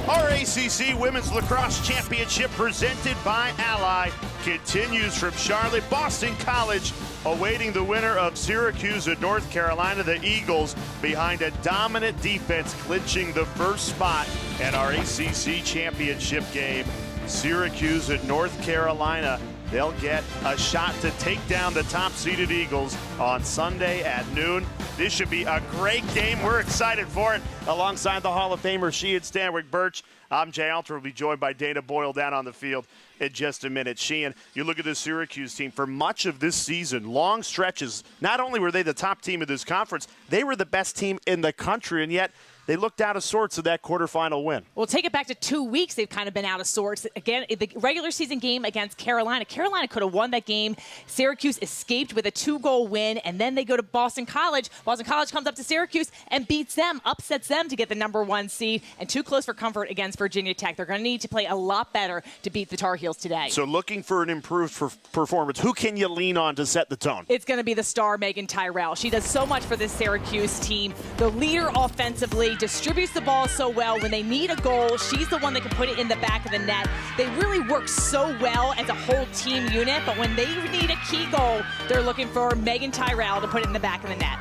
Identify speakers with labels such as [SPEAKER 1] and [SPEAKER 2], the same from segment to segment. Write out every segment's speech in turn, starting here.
[SPEAKER 1] Our ACC Women's Lacrosse Championship, presented by Ally, continues from Charlotte. Boston College awaiting the winner of Syracuse at North Carolina. The Eagles, behind a dominant defense, clinching the first spot at our ACC Championship game. Syracuse at North Carolina. They'll get a shot to take down the top-seeded Eagles on Sunday at noon. This should be a great game. We're excited for it. Alongside the Hall of Famer Sheehan Stanwyck-Birch, I'm Jay Alter. We'll be joined by Dana Boyle down on the field in just a minute. Sheehan, you look at the Syracuse team for much of this season, long stretches. Not only were they the top team of this conference, they were the best team in the country, and yet they looked out of sorts of that quarterfinal win. Well,
[SPEAKER 2] take it back to 2 weeks. They've kind of been out of sorts. Again, the regular season game against Carolina. Carolina could have won that game. Syracuse escaped with a 2-goal win, and then they go to Boston College. Boston College comes up to Syracuse and beats them, upsets them to get the #1 seed, and too close for comfort against Virginia Tech. They're going to need to play a lot better to beat the Tar Heels today.
[SPEAKER 1] So looking for an improved performance, who can you lean on to set the tone?
[SPEAKER 2] It's going to be the star, Meaghan Tyrrell. She does so much for this Syracuse team. The leader offensively, distributes the ball so well. When they need a goal, she's the one that can put it in the back of the net. They really work so well as a whole team unit, but when they need a key goal, they're looking for Meaghan Tyrrell to put it in the back of the net.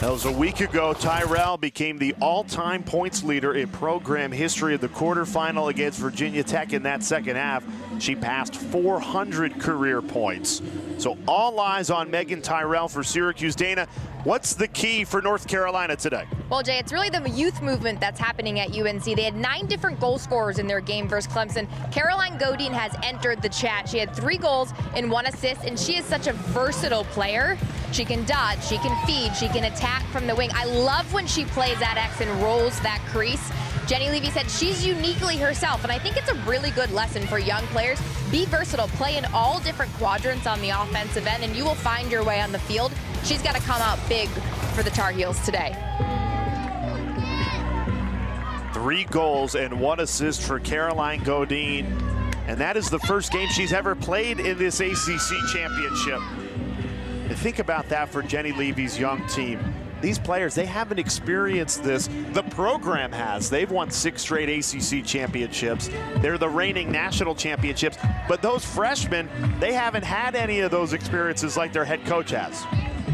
[SPEAKER 1] That was a week ago. Tyrrell became the all-time points leader in program history of the quarterfinal against Virginia Tech in that second half. She passed 400 career points. So all eyes on Meaghan Tyrrell for Syracuse. Dana, what's the key for North Carolina today?
[SPEAKER 3] Well, Jay, it's really the youth movement that's happening at UNC. They had 9 different goal scorers in their game versus Clemson. Caroline Godine has entered the chat. She had 3 goals and 1 assist, and she is such a versatile player. She can dodge, she can feed, she can attack from the wing. I love when she plays at X and rolls that crease. Jenny Levy said she's uniquely herself, and I think it's a really good lesson for young players. Be versatile, play in all different quadrants on the offensive end, and you will find your way on the field. She's got to come out big for the Tar Heels today.
[SPEAKER 1] 3 goals and 1 assist for Caroline Godine, and that is the first game she's ever played in this ACC championship. And think about that for Jenny Levy's young team. These players, they haven't experienced this. The program has. They've won 6 straight ACC championships. They're the reigning national championships. But those freshmen, they haven't had any of those experiences like their head coach has.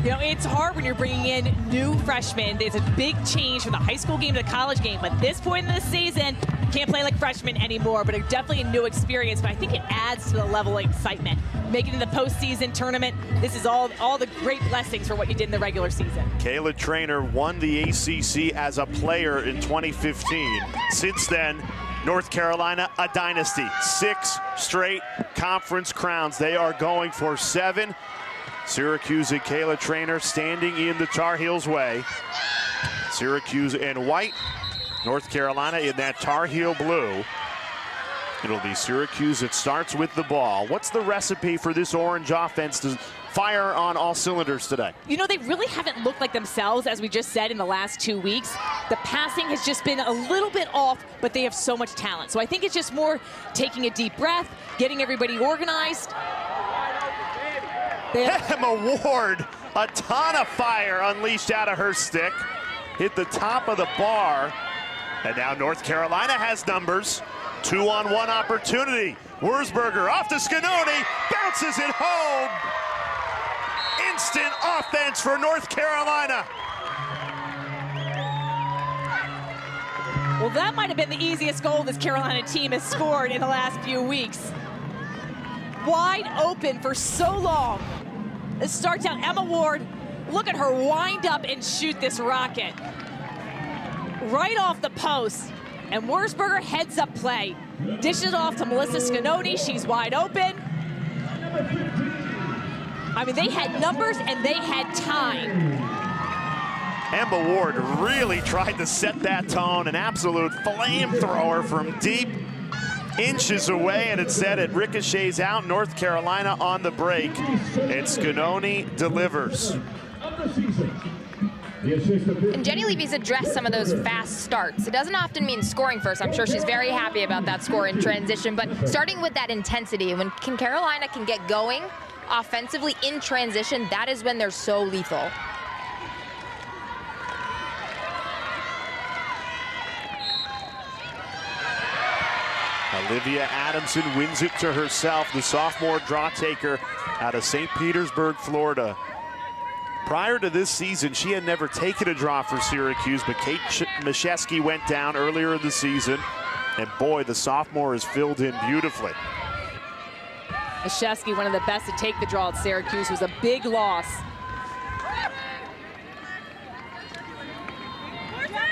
[SPEAKER 2] You know, it's hard when you're bringing in new freshmen. There's a big change from the high school game to the college game. But at this point in the season, can't play like freshmen anymore, but it's definitely a new experience. But I think it adds to the level of excitement. Making it in the postseason tournament, this is all the great blessings for what you did in the regular season.
[SPEAKER 1] Kayla Trainer won the ACC as a player in 2015. Since then, North Carolina, a dynasty. 6 straight conference crowns. They are going for 7. Syracuse and Kayla Trainer standing in the Tar Heels' way. Syracuse in white, North Carolina in that Tar Heel blue. It'll be Syracuse that starts with the ball. What's the recipe for this orange offense to fire on all cylinders today?
[SPEAKER 2] You know, they really haven't looked like themselves, as we just said, in the last 2 weeks. The passing has just been a little bit off, but they have so much talent. So I think it's just more taking a deep breath, getting everybody organized.
[SPEAKER 1] Emma Ward, a ton of fire unleashed out of her stick. Hit the top of the bar. And now North Carolina has numbers. 2-on-1 opportunity. Wurzburger off to Scanoni, bounces it home. Instant offense for North Carolina.
[SPEAKER 2] Well, that might have been the easiest goal this Carolina team has scored in the last few weeks. Wide open for so long. It starts out Emma Ward. Look at her wind up and shoot this rocket. Right off the post. And Wurzburger heads up play. Dishes off to Marissa Scanoni. She's wide open. I mean, they had numbers and they had time.
[SPEAKER 1] Emma Ward really tried to set that tone. An absolute flamethrower from deep, inches away, and instead it ricochets out. North Carolina on the break, and Scanoni delivers.
[SPEAKER 3] And Jenny Levy's addressed some of those fast starts. It doesn't often mean scoring first. I'm sure she's very happy about that score in transition, but starting with that intensity, when Carolina can get going offensively in transition, that is when they're so lethal.
[SPEAKER 1] Olivia Adamson wins it to herself, the sophomore draw taker out of St. Petersburg, Florida. Prior to this season, she had never taken a draw for Syracuse, but Kate Mashesky went down earlier in the season, and boy, the sophomore is filled in beautifully.
[SPEAKER 2] Mashesky, one of the best to take the draw at Syracuse, was a big loss.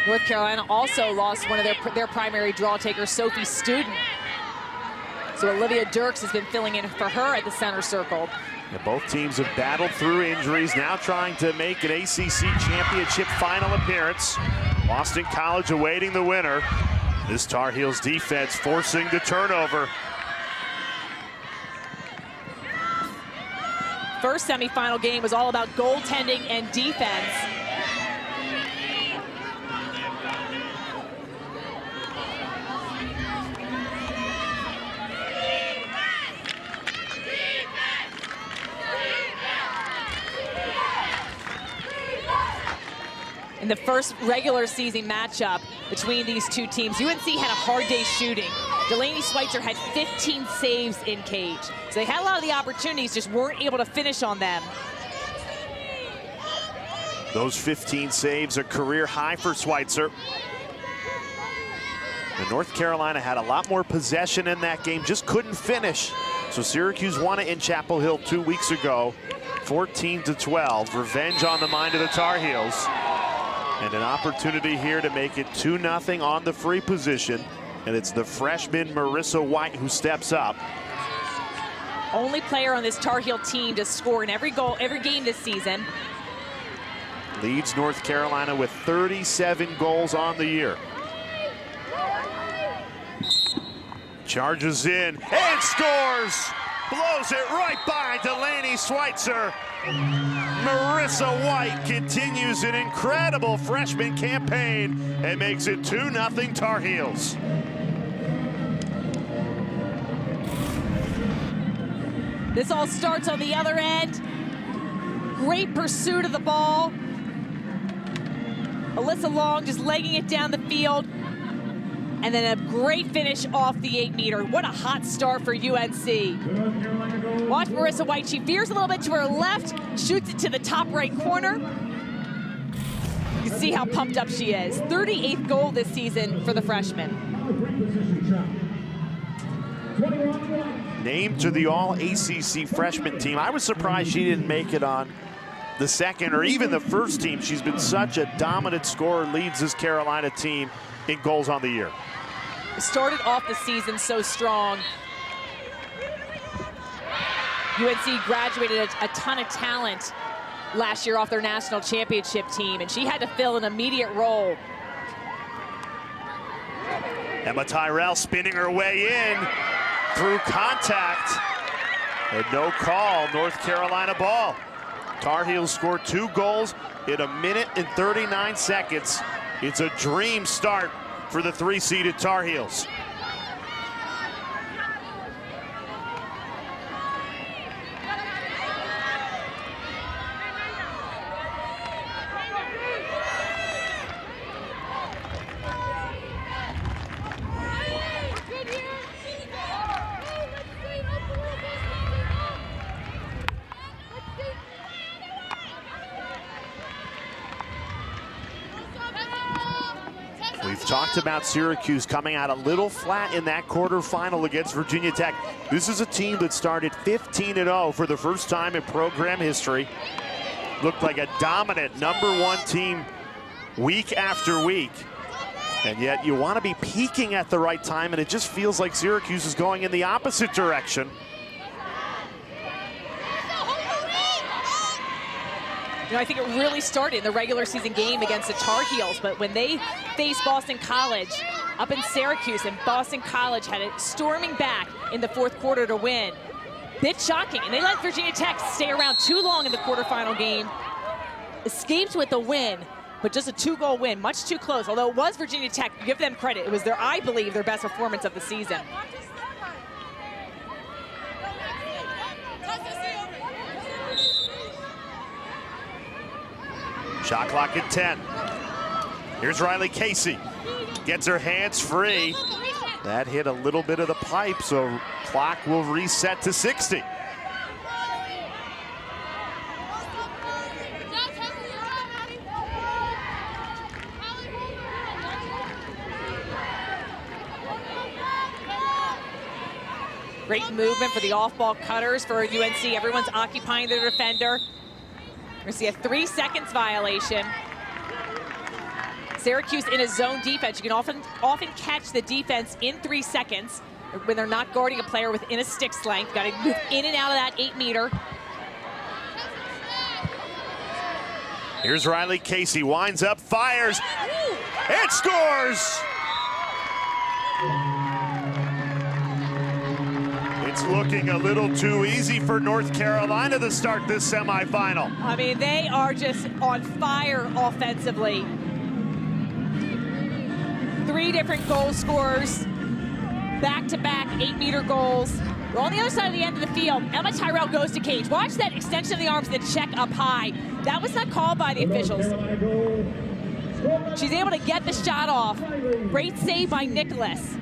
[SPEAKER 2] North Carolina also lost one of their primary draw takers, Sophie Student. So Olivia Dirks has been filling in for her at the center circle.
[SPEAKER 1] And both teams have battled through injuries, now trying to make an ACC Championship final appearance. Boston College awaiting the winner. This Tar Heels defense forcing the turnover.
[SPEAKER 2] First semifinal game was all about goaltending and defense. In the first regular season matchup between these two teams, UNC had a hard day shooting. Delaney Schweitzer had 15 saves in cage. So they had a lot of the opportunities, just weren't able to finish on them.
[SPEAKER 1] Those 15 saves, a career high for Schweitzer. And North Carolina had a lot more possession in that game, just couldn't finish. So Syracuse won it in Chapel Hill 2 weeks ago, 14-12. Revenge on the mind of the Tar Heels. And an opportunity here to make it 2-0 on the free position. And it's the freshman Marissa White who steps up.
[SPEAKER 2] Only player on this Tar Heel team to score in every game this season.
[SPEAKER 1] Leads North Carolina with 37 goals on the year. Charges in and scores! Blows it right by Delaney Schweitzer. Marissa White continues an incredible freshman campaign and makes it 2-0 Tar Heels.
[SPEAKER 2] This all starts on the other end. Great pursuit of the ball. Alyssa Long just legging it down the field. And then a great finish off the 8-meter. What a hot start for UNC. Watch Marissa White. She veers a little bit to her left, shoots it to the top right corner. You can see how pumped up she is. 38th goal this season for the freshman.
[SPEAKER 1] Named to the All-ACC freshman team. I was surprised she didn't make it on the second or even the first team. She's been such a dominant scorer, leads this Carolina team in goals on the year.
[SPEAKER 2] Started off the season so strong. UNC graduated a ton of talent last year off their national championship team, and she had to fill an immediate role.
[SPEAKER 1] Emma Tyrrell spinning her way in through contact. And no call, North Carolina ball. Tar Heels scored 2 goals in 1 minute and 39 seconds. It's a dream start for the 3-seeded Tar Heels. We've talked about Syracuse coming out a little flat in that quarterfinal against Virginia Tech. This is a team that started 15-0 for the first time in program history. Looked like a dominant #1 team week after week. And yet you want to be peaking at the right time, and it just feels like Syracuse is going in the opposite direction.
[SPEAKER 2] You know, I think it really started in the regular season game against the Tar Heels, but when they faced Boston College up in Syracuse, and Boston College had it storming back in the 4th quarter to win, bit shocking, and they let Virginia Tech stay around too long in the quarterfinal game. Escaped with a win, but just a 2-goal win, much too close. Although it was Virginia Tech, give them credit. It was their, I believe, their best performance of the season.
[SPEAKER 1] Shot clock at 10. Here's Riley Casey. Gets her hands free. That hit a little bit of the pipe, so clock will reset to 60.
[SPEAKER 2] Great movement for the off-ball cutters for UNC. Everyone's occupying their defender. We're gonna see a 3 seconds violation. Syracuse in a zone defense. You can often catch the defense in 3 seconds when they're not guarding a player within a stick's length. Got to move in and out of that 8-meter.
[SPEAKER 1] Here's Riley Casey, winds up, fires, and scores! It's looking a little too easy for North Carolina to start this semifinal.
[SPEAKER 2] I mean, they are just on fire offensively. 3 different goal scorers, back-to-back 8-meter goals. We're on the other side of the end of the field. Emma Tyrrell goes to cage. Watch that extension of the arms and the check up high. That was not called by the officials. She's able to get the shot off. Great save by Nicholas.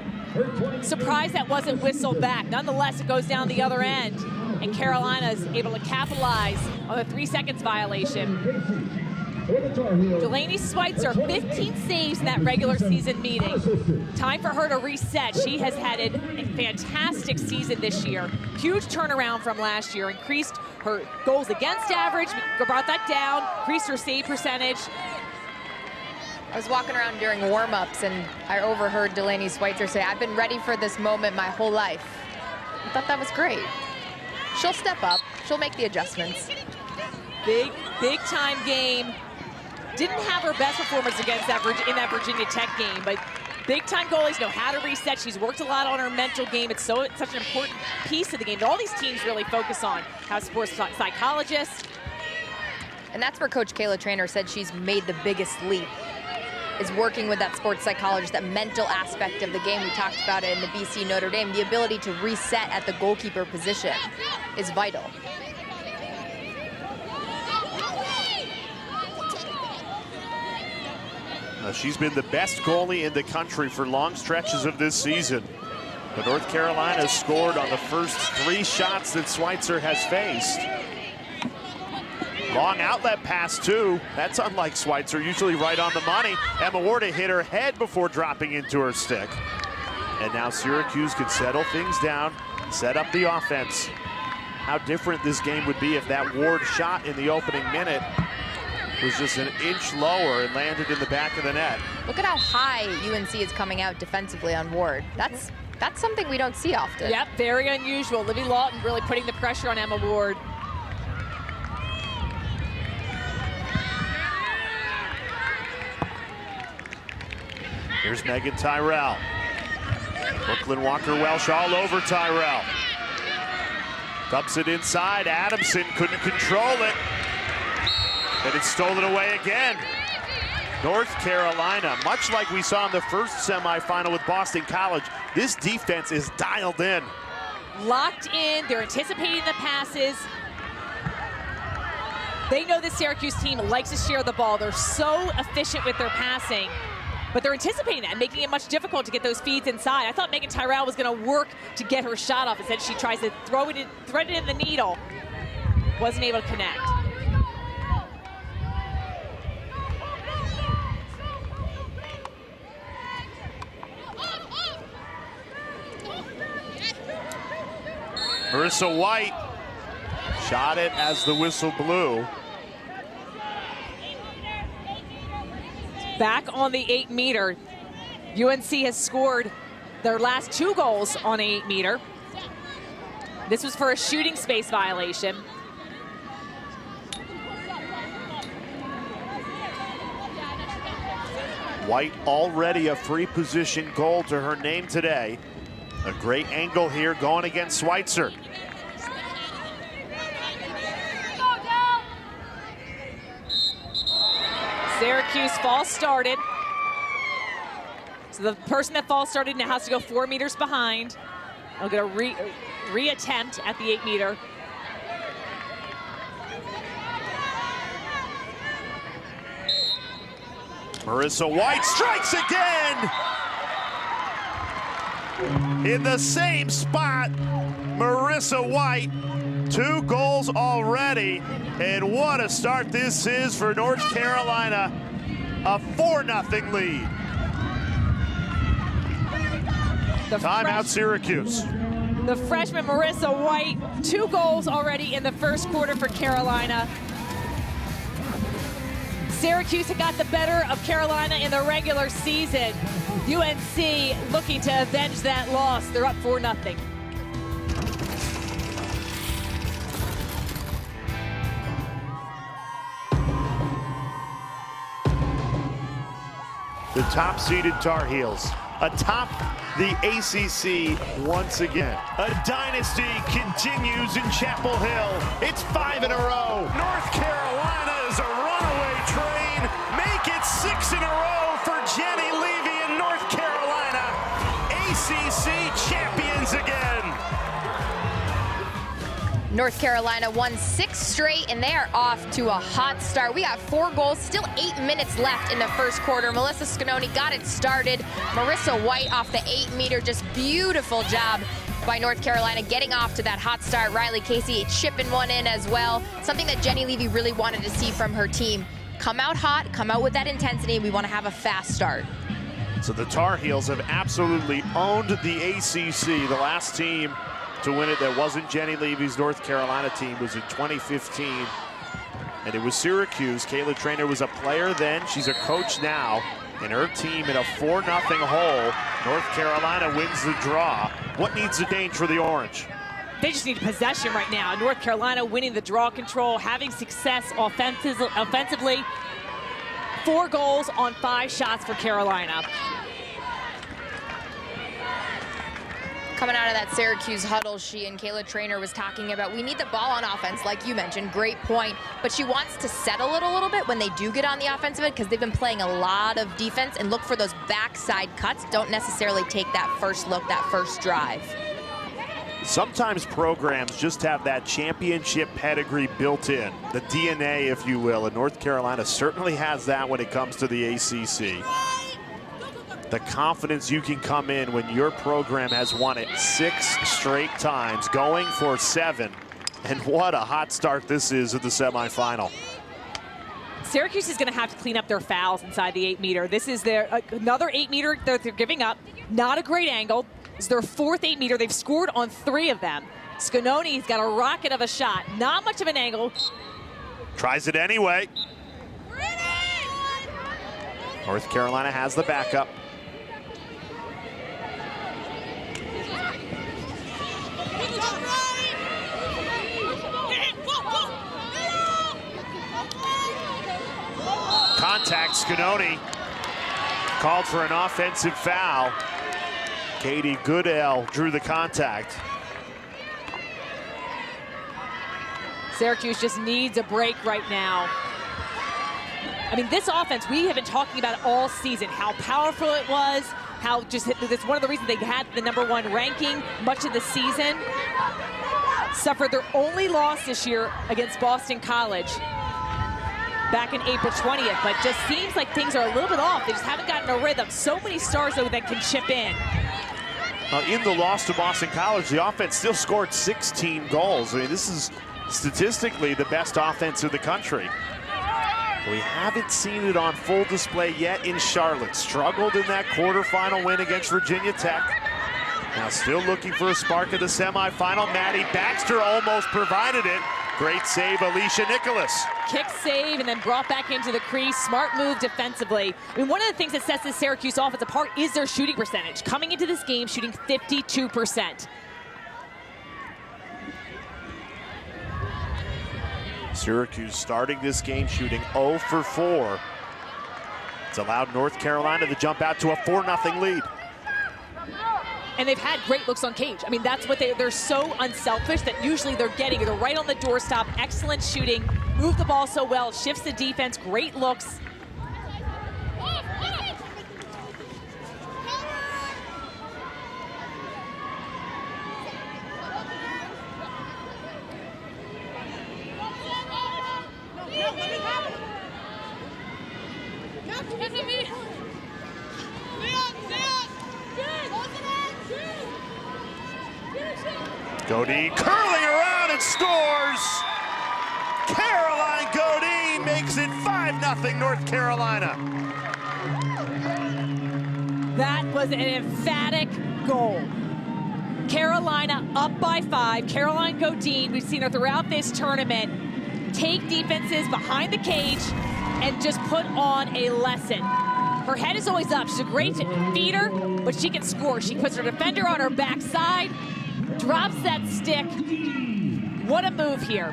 [SPEAKER 2] Surprised that wasn't whistled back. Nonetheless, it goes down the other end, and Carolina is able to capitalize on the 3 seconds violation. Delaney Schweitzer, 15 saves in that regular season meeting. Time for her to reset. She has had a fantastic season this year. Huge turnaround from last year. Increased her goals against average, brought that down, increased her save percentage.
[SPEAKER 3] I was walking around during warm-ups and I overheard Delaney Schweitzer say, "I've been ready for this moment my whole life." I thought that was great. She'll step up. She'll make the adjustments.
[SPEAKER 2] Big time game. Didn't have her best performance against in that Virginia Tech game, but big time goalies know how to reset. She's worked a lot on her mental game. It's such an important piece of the game that all these teams really focus on. How sports psychologists.
[SPEAKER 3] And that's where Coach Kayla Trainer said she's made the biggest leap, is working with that sports psychologist, that mental aspect of the game. We talked about it in the BC Notre Dame. The ability to reset at the goalkeeper position is vital.
[SPEAKER 1] She's been the best goalie in the country for long stretches of this season. But North Carolina scored on the first 3 shots that Schweitzer has faced. Long outlet pass, too. That's unlike Schweitzer, usually right on the money. Emma Ward hit her head before dropping into her stick. And now Syracuse could settle things down, set up the offense. How different this game would be if that Ward shot in the opening minute was just an inch lower and landed in the back of the net.
[SPEAKER 3] Look at how high UNC is coming out defensively on Ward. That's something we don't see often.
[SPEAKER 2] Yep, very unusual. Libby Lawton really putting the pressure on Emma Ward.
[SPEAKER 1] Here's Meaghan Tyrrell. Brooklyn Walker-Welsh all over Tyrrell. Dumps it inside. Adamson couldn't control it. And it's stolen away again. North Carolina, much like we saw in the first semifinal with Boston College, this defense is dialed in.
[SPEAKER 2] Locked in, they're anticipating the passes. They know this Syracuse team likes to share the ball. They're so efficient with their passing, but they're anticipating that and making it much difficult to get those feeds inside. I thought Meaghan Tyrrell was gonna work to get her shot off. Instead, she tries to thread it in the needle. Wasn't able to connect.
[SPEAKER 1] Marissa White shot it as the whistle blew.
[SPEAKER 2] Back on the 8-meter. UNC has scored their last 2 goals on an 8-meter. This was for a shooting space violation.
[SPEAKER 1] White already a free position goal to her name today. A great angle here going against Schweitzer.
[SPEAKER 2] Syracuse false started. So the person that false started now has to go 4 meters behind. They'll get a re-attempt at the 8-meter.
[SPEAKER 1] Marissa White strikes again! in the same spot. Marissa White, 2 goals already. And what a start this is for North Carolina. A 4-0 lead. Timeout Syracuse.
[SPEAKER 2] The freshman Marissa White, 2 goals already in the first quarter for Carolina. Syracuse had got the better of Carolina in the regular season. UNC looking to avenge that loss. They're up 4-0.
[SPEAKER 1] The top-seeded Tar Heels atop the ACC once again. A dynasty continues in Chapel Hill. It's 5 in a row. North Carolina is a runaway train. Make it 6 in a row for Jenny Levy in North Carolina. ACC champions again.
[SPEAKER 3] North Carolina won 6 straight, and they are off to a hot start. We got 4 goals, still 8 minutes left in the first quarter. Melissa Scononi got it started. Marissa White off the 8-meter, just beautiful job by North Carolina getting off to that hot start. Riley Casey chipping one in as well. Something that Jenny Levy really wanted to see from her team. Come out hot, come out with that intensity. We want to have a fast start.
[SPEAKER 1] So the Tar Heels have absolutely owned the ACC. The last team to win it that wasn't Jenny Levy's North Carolina team was in 2015, and it was Syracuse. Caitlyn Trainer was a player then, she's a coach now, and her team in a 4-0 hole. North Carolina wins the draw. What needs to change for the Orange?
[SPEAKER 2] They just need possession right now. North Carolina winning the draw control, having success offensively. 4 goals on 5 shots for Carolina.
[SPEAKER 3] Coming out of that Syracuse huddle, she and Caitlyn Trainer was talking about, we need the ball on offense, like you mentioned, great point. But she wants to settle it a little bit when they do get on the offensive end, because they've been playing a lot of defense and look for those backside cuts. Don't necessarily take that first look, that first drive.
[SPEAKER 1] Sometimes programs just have that championship pedigree built in, the DNA, if you will, and North Carolina certainly has that when it comes to the ACC. The confidence you can come in when your program has won it 6 straight times, going for 7. And what a hot start this is at the semifinal.
[SPEAKER 2] Syracuse is going to have to clean up their fouls inside the 8-meter. This is their another 8-meter that they're giving up. Not a great angle. It's their 4th 8-meter. They've scored on 3 of them. Scononi's got a rocket of a shot. Not much of an angle.
[SPEAKER 1] Tries it anyway. North Carolina has the backup. Contact, Scononi called for an offensive foul. Katie Goodell drew the contact.
[SPEAKER 2] Syracuse just needs a break right now. I mean, this offense, we have been talking about it all season, how powerful it was, how just, that's one of the reasons they had the #1 ranking much of the season. Suffered their only loss this year against Boston College back in April 20th, but just seems like things are a little bit off. They just haven't gotten a rhythm. So many stars, though, that can chip in.
[SPEAKER 1] In the loss to Boston College, the offense still scored 16 goals. I mean, this is statistically the best offense in the country. We haven't seen it on full display yet in Charlotte. Struggled in that quarterfinal win against Virginia Tech. Now still looking for a spark of the semifinal. Maddie Baxter almost provided it. Great save, Alicia Nicholas.
[SPEAKER 2] Kick save and then brought back into the crease. Smart move defensively. I mean, one of the things that sets the Syracuse offense apart is their shooting percentage. Coming into this game, shooting 52%.
[SPEAKER 1] Syracuse starting this game shooting 0 for 4. It's allowed North Carolina to jump out to a 4-0 lead.
[SPEAKER 2] And they've had great looks on cage. I mean, that's what they're so unselfish that usually they're getting. They're right on the doorstop, excellent shooting, move the ball so well, shifts the defense, great looks.
[SPEAKER 1] Godine curling around and scores. Caroline Godine makes it 5-0 North Carolina.
[SPEAKER 2] That was an emphatic goal. Carolina up by 5. Caroline Godine, we've seen her throughout this tournament, take defenses behind the cage and just put on a lesson. Her head is always up. She's a great feeder, but she can score. She puts her defender on her backside, drops that stick. What a move here.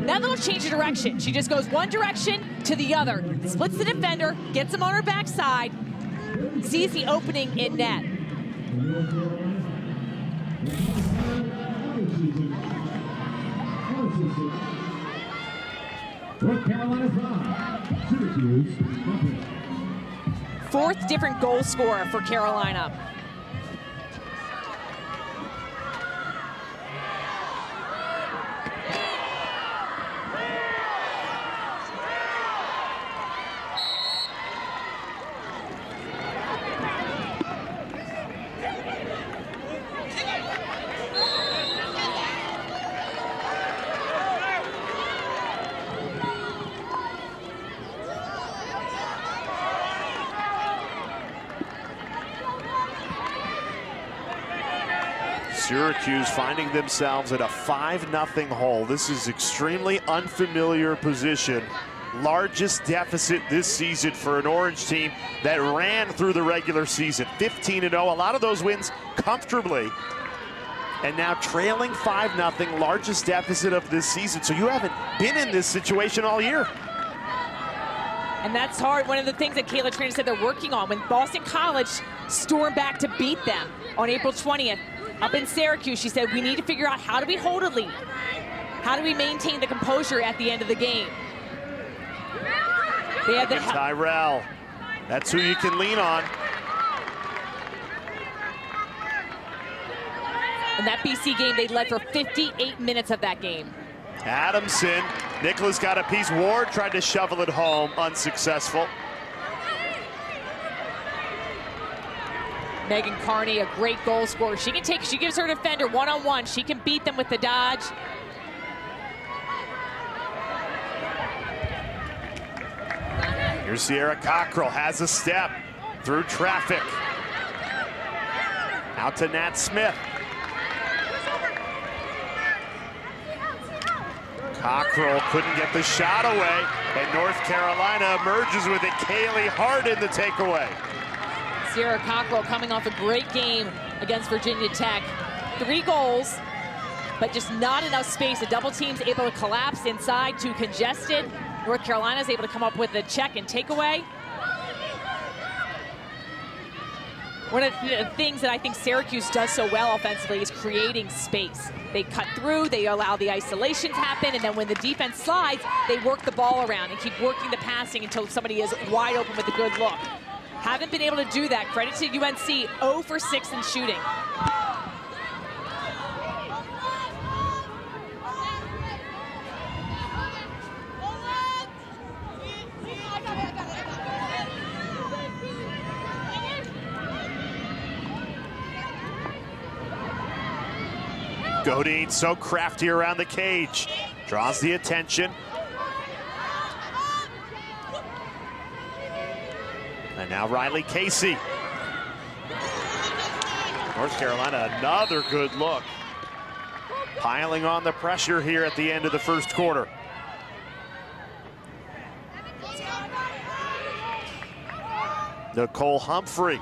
[SPEAKER 2] That little change of direction. She just goes one direction to the other, splits the defender, gets him on her backside, sees the opening in net.
[SPEAKER 4] North Carolina 5, Syracuse.
[SPEAKER 2] Fourth different goal scorer for Carolina.
[SPEAKER 1] Syracuse finding themselves at a 5-0 hole. This is extremely unfamiliar position. Largest deficit this season for an Orange team that ran through the regular season. 15-0, a lot of those wins comfortably. And now trailing 5-0, largest deficit of this season. So you haven't been in this situation all year.
[SPEAKER 2] And that's hard. One of the things that Kayla Trainer said they're working on when Boston College stormed back to beat them on April 20th. Up in Syracuse, she said, we need to figure out how do we hold a lead? How do we maintain the composure at the end of the game? They had the
[SPEAKER 1] Tyrrell, that's who you can lean on.
[SPEAKER 2] In that BC game, they led for 58 minutes of that game.
[SPEAKER 1] Adamson, Nicholas got a piece. Ward tried to shovel it home, unsuccessful.
[SPEAKER 2] Meaghan Carney, a great goal scorer. She gives her defender one-on-one. She can beat them with the dodge.
[SPEAKER 1] Here's Sierra Cockrell, has a step through traffic. Out to Nat Smith. Cockrell couldn't get the shot away, and North Carolina emerges with it. Kaylee Harden the takeaway.
[SPEAKER 2] Sierra Cockrell coming off a great game against Virginia Tech. 3 goals, but just not enough space. The double team's able to collapse inside, too congested. North Carolina's able to come up with a check and takeaway. One of the things that I think Syracuse does so well offensively is creating space. They cut through, they allow the isolation to happen, and then when the defense slides, they work the ball around and keep working the passing until somebody is wide open with a good look. Haven't been able to do that. Credit to UNC, 0 for 6 in shooting.
[SPEAKER 1] Godine so crafty around the cage, draws the attention. And now Riley Casey. North Carolina, another good look. Piling on the pressure here at the end of the first quarter. Nicole Humphrey.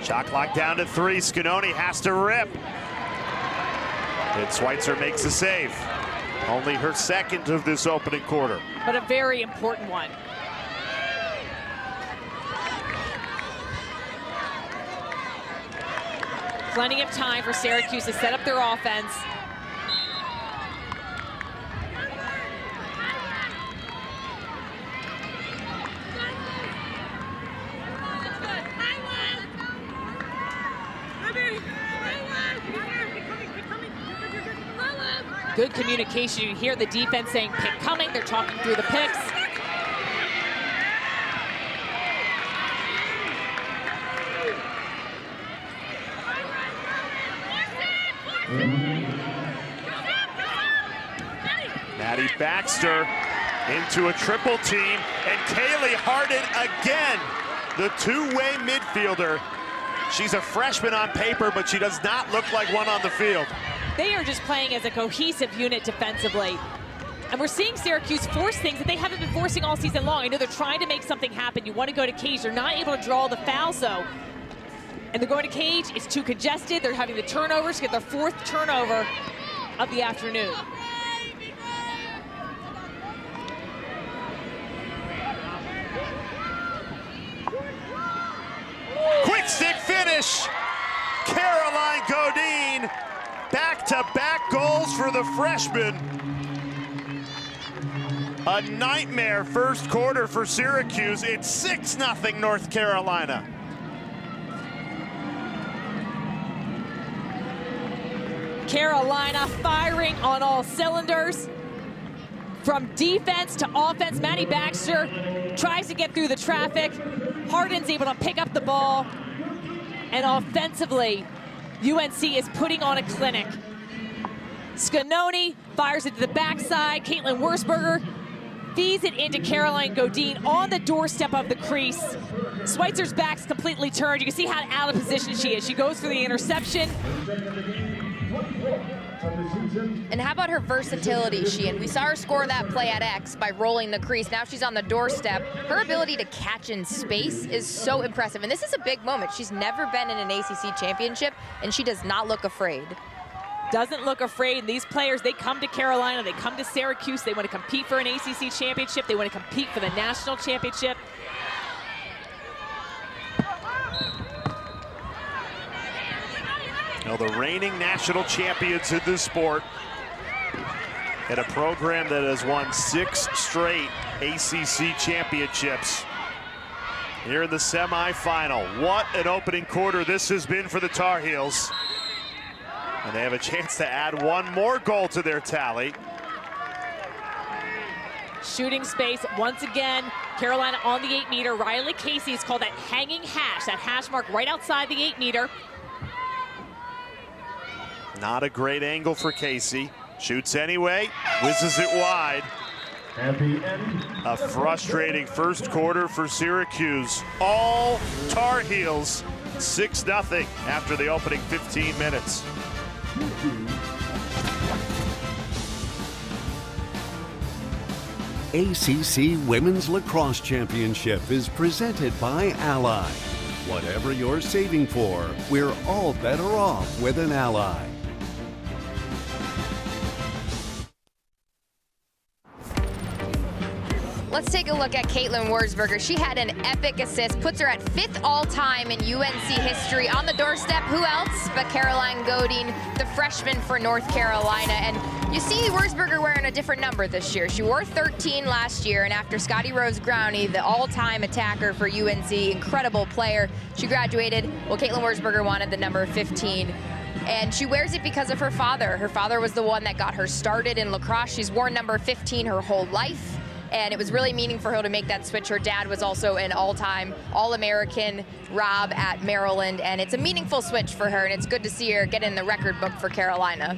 [SPEAKER 1] Shot clock down to 3. Scanoni has to rip. And Schweitzer makes the save. Only her second of this opening quarter.
[SPEAKER 2] But a very important one. Plenty of time for Syracuse to set up their offense. Good communication. You hear the defense saying pick coming. They're talking through the picks.
[SPEAKER 1] Maddie Baxter into a triple team, and Kaylee Harden again, the two-way midfielder. She's a freshman on paper, but she does not look like one on the field.
[SPEAKER 2] They are just playing as a cohesive unit defensively. And we're seeing Syracuse force things that they haven't been forcing all season long. I know they're trying to make something happen. You want to go to cage. They're not able to draw the fouls, though. And they're going to cage. It's too congested. They're having the turnovers to get their 4th turnover of the afternoon.
[SPEAKER 1] Quick stick finish. Caroline Godine, back-to-back goals for the freshman. A nightmare first quarter for Syracuse. It's 6-0 North Carolina.
[SPEAKER 2] Carolina firing on all cylinders. From defense to offense, Maddie Baxter tries to get through the traffic. Harden's able to pick up the ball. And offensively, UNC is putting on a clinic. Scanoni fires it to the backside. Caitlyn Wurzburger feeds it into Caroline Godine on the doorstep of the crease. Schweitzer's back's completely turned. You can see how out of position she is. She goes for the interception.
[SPEAKER 3] And how about her versatility, Sheehan? We saw her score that play at X by rolling the crease. Now she's on the doorstep. Her ability to catch in space is so impressive. And this is a big moment. She's never been in an ACC championship, and she does not look afraid.
[SPEAKER 2] Doesn't look afraid. These players, they come to Carolina, they come to Syracuse, they want to compete for an ACC championship, they want to compete for the national championship.
[SPEAKER 1] Now the reigning national champions in this sport, and a program that has won 6 straight ACC championships. Here in the semifinal. What an opening quarter this has been for the Tar Heels. And they have a chance to add one more goal to their tally.
[SPEAKER 2] Shooting space once again. Carolina on the 8-meter. Riley Casey has called that hanging hash, that hash mark right outside the 8-meter.
[SPEAKER 1] Not a great angle for Casey. Shoots anyway, whizzes it wide.
[SPEAKER 4] At the end,
[SPEAKER 1] A frustrating first quarter for Syracuse. All Tar Heels 6-0 after the opening 15 minutes.
[SPEAKER 5] ACC Women's Lacrosse Championship is presented by Ally. Whatever you're saving for, we're all better off with an Ally.
[SPEAKER 3] Let's take a look at Caitlyn Wurzburger. She had an epic assist, puts her at 5th all-time in UNC history. On the doorstep, who else but Caroline Godine, the freshman for North Carolina. And you see Wurzburger wearing a different number this year. She wore 13 last year, and after Scotty Rose Growney, the all-time attacker for UNC, incredible player, she graduated. Well, Caitlyn Wurzburger wanted the number 15. And she wears it because of her father. Her father was the one that got her started in lacrosse. She's worn number 15 her whole life. And it was really meaningful for her to make that switch. Her dad was also an all-time All-American, Rob at Maryland, and it's a meaningful switch for her, and it's good to see her get in the record book for Carolina.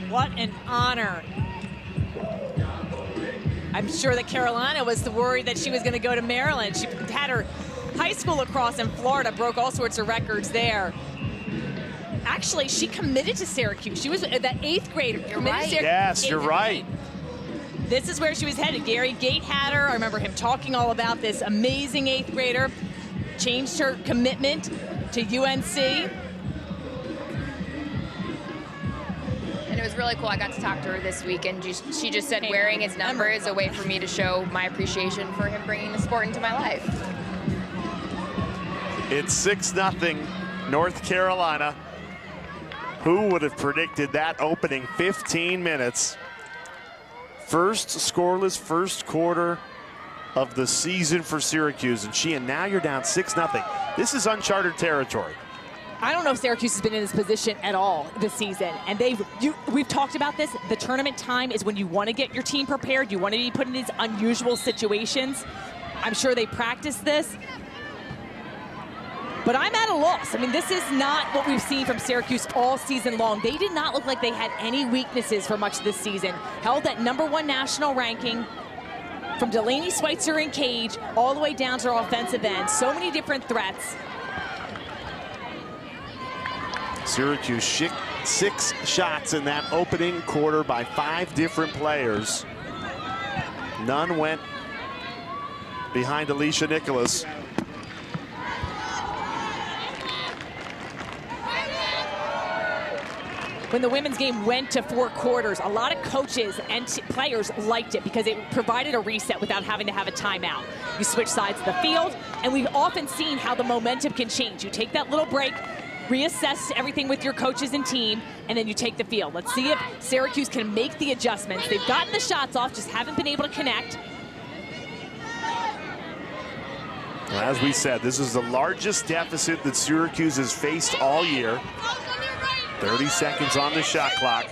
[SPEAKER 2] What an honor. I'm sure that Carolina was worried that she was going to go to Maryland. She had her high school lacrosse in Florida, broke all sorts of records there. Actually, she committed to Syracuse. She was that 8th grader.
[SPEAKER 3] You're right.
[SPEAKER 1] Yes, you're right.
[SPEAKER 2] This is where she was headed. Gary Gate had her. I remember him talking all about this amazing 8th grader. Changed her commitment to UNC.
[SPEAKER 3] And it was really cool. I got to talk to her this week, and she just said wearing his number is a way for me to show my appreciation for him bringing the sport into my life.
[SPEAKER 1] It's 6-0 North Carolina. Who would have predicted that opening 15 minutes? First scoreless first quarter of the season for Syracuse, and now you're down 6-0. This is uncharted territory.
[SPEAKER 2] I don't know if Syracuse has been in this position at all this season, and we've talked about this. The tournament time is when you want to get your team prepared. You want to be put in these unusual situations. I'm sure they practiced this. But I'm at a loss. I mean, this is not what we've seen from Syracuse all season long. They did not look like they had any weaknesses for much of this season. Held that #1 national ranking from Delaney, Schweitzer, and Cage all the way down to their offensive end. So many different threats.
[SPEAKER 1] Syracuse 6 shots in that opening quarter by 5 different players. None went behind Alicia Nicholas.
[SPEAKER 2] When the women's game went to 4 quarters, a lot of coaches and players liked it because it provided a reset without having to have a timeout. You switch sides of the field, and we've often seen how the momentum can change. You take that little break, reassess everything with your coaches and team, and then you take the field. Let's see if Syracuse can make the adjustments. They've gotten the shots off, just haven't been able to connect.
[SPEAKER 1] Well, as we said, this is the largest deficit that Syracuse has faced all year. 30 seconds on the shot clock.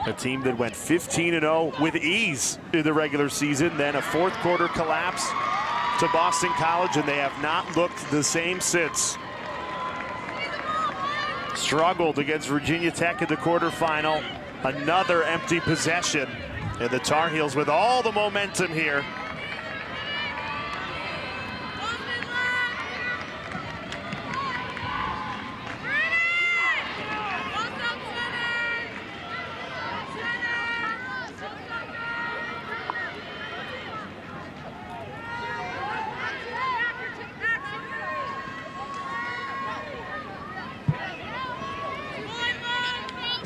[SPEAKER 1] A team that went 15-0 with ease in the regular season, then a 4th quarter collapse to Boston College, and they have not looked the same since. Struggled against Virginia Tech in the quarterfinal. Another empty possession, and the Tar Heels with all the momentum here.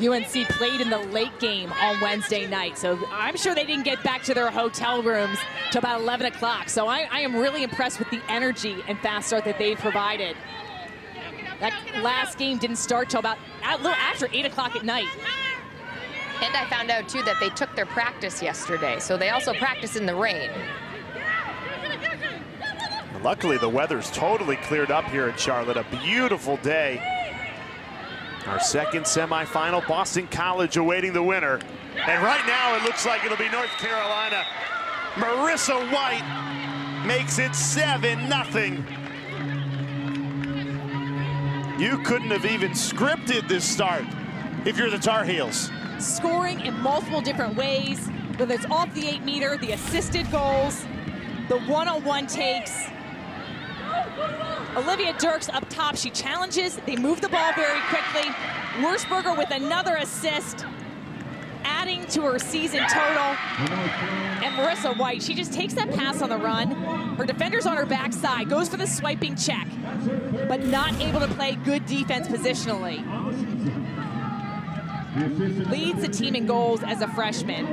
[SPEAKER 2] UNC played in the late game on Wednesday night, so I'm sure they didn't get back to their hotel rooms till about 11 o'clock. So I am really impressed with the energy and fast start that they've provided. That last game didn't start till about a little after 8 o'clock at night.
[SPEAKER 3] And I found out, too, that they took their practice yesterday, so they also practiced in the rain.
[SPEAKER 1] Luckily, the weather's totally cleared up here in Charlotte. A beautiful day. Our second semifinal, Boston College awaiting the winner. And right now, it looks like it'll be North Carolina. Marissa White makes it 7-0. You couldn't have even scripted this start if you're the Tar Heels.
[SPEAKER 2] Scoring in multiple different ways, whether it's off the 8-meter, the assisted goals, the one-on-one takes. Olivia Dirks up top, she challenges, they move the ball very quickly. Wurzburger with another assist, adding to her season total. And Marissa White, she just takes that pass on the run. Her defender's on her backside, goes for the swiping check, but not able to play good defense positionally. Leads the team in goals as a freshman.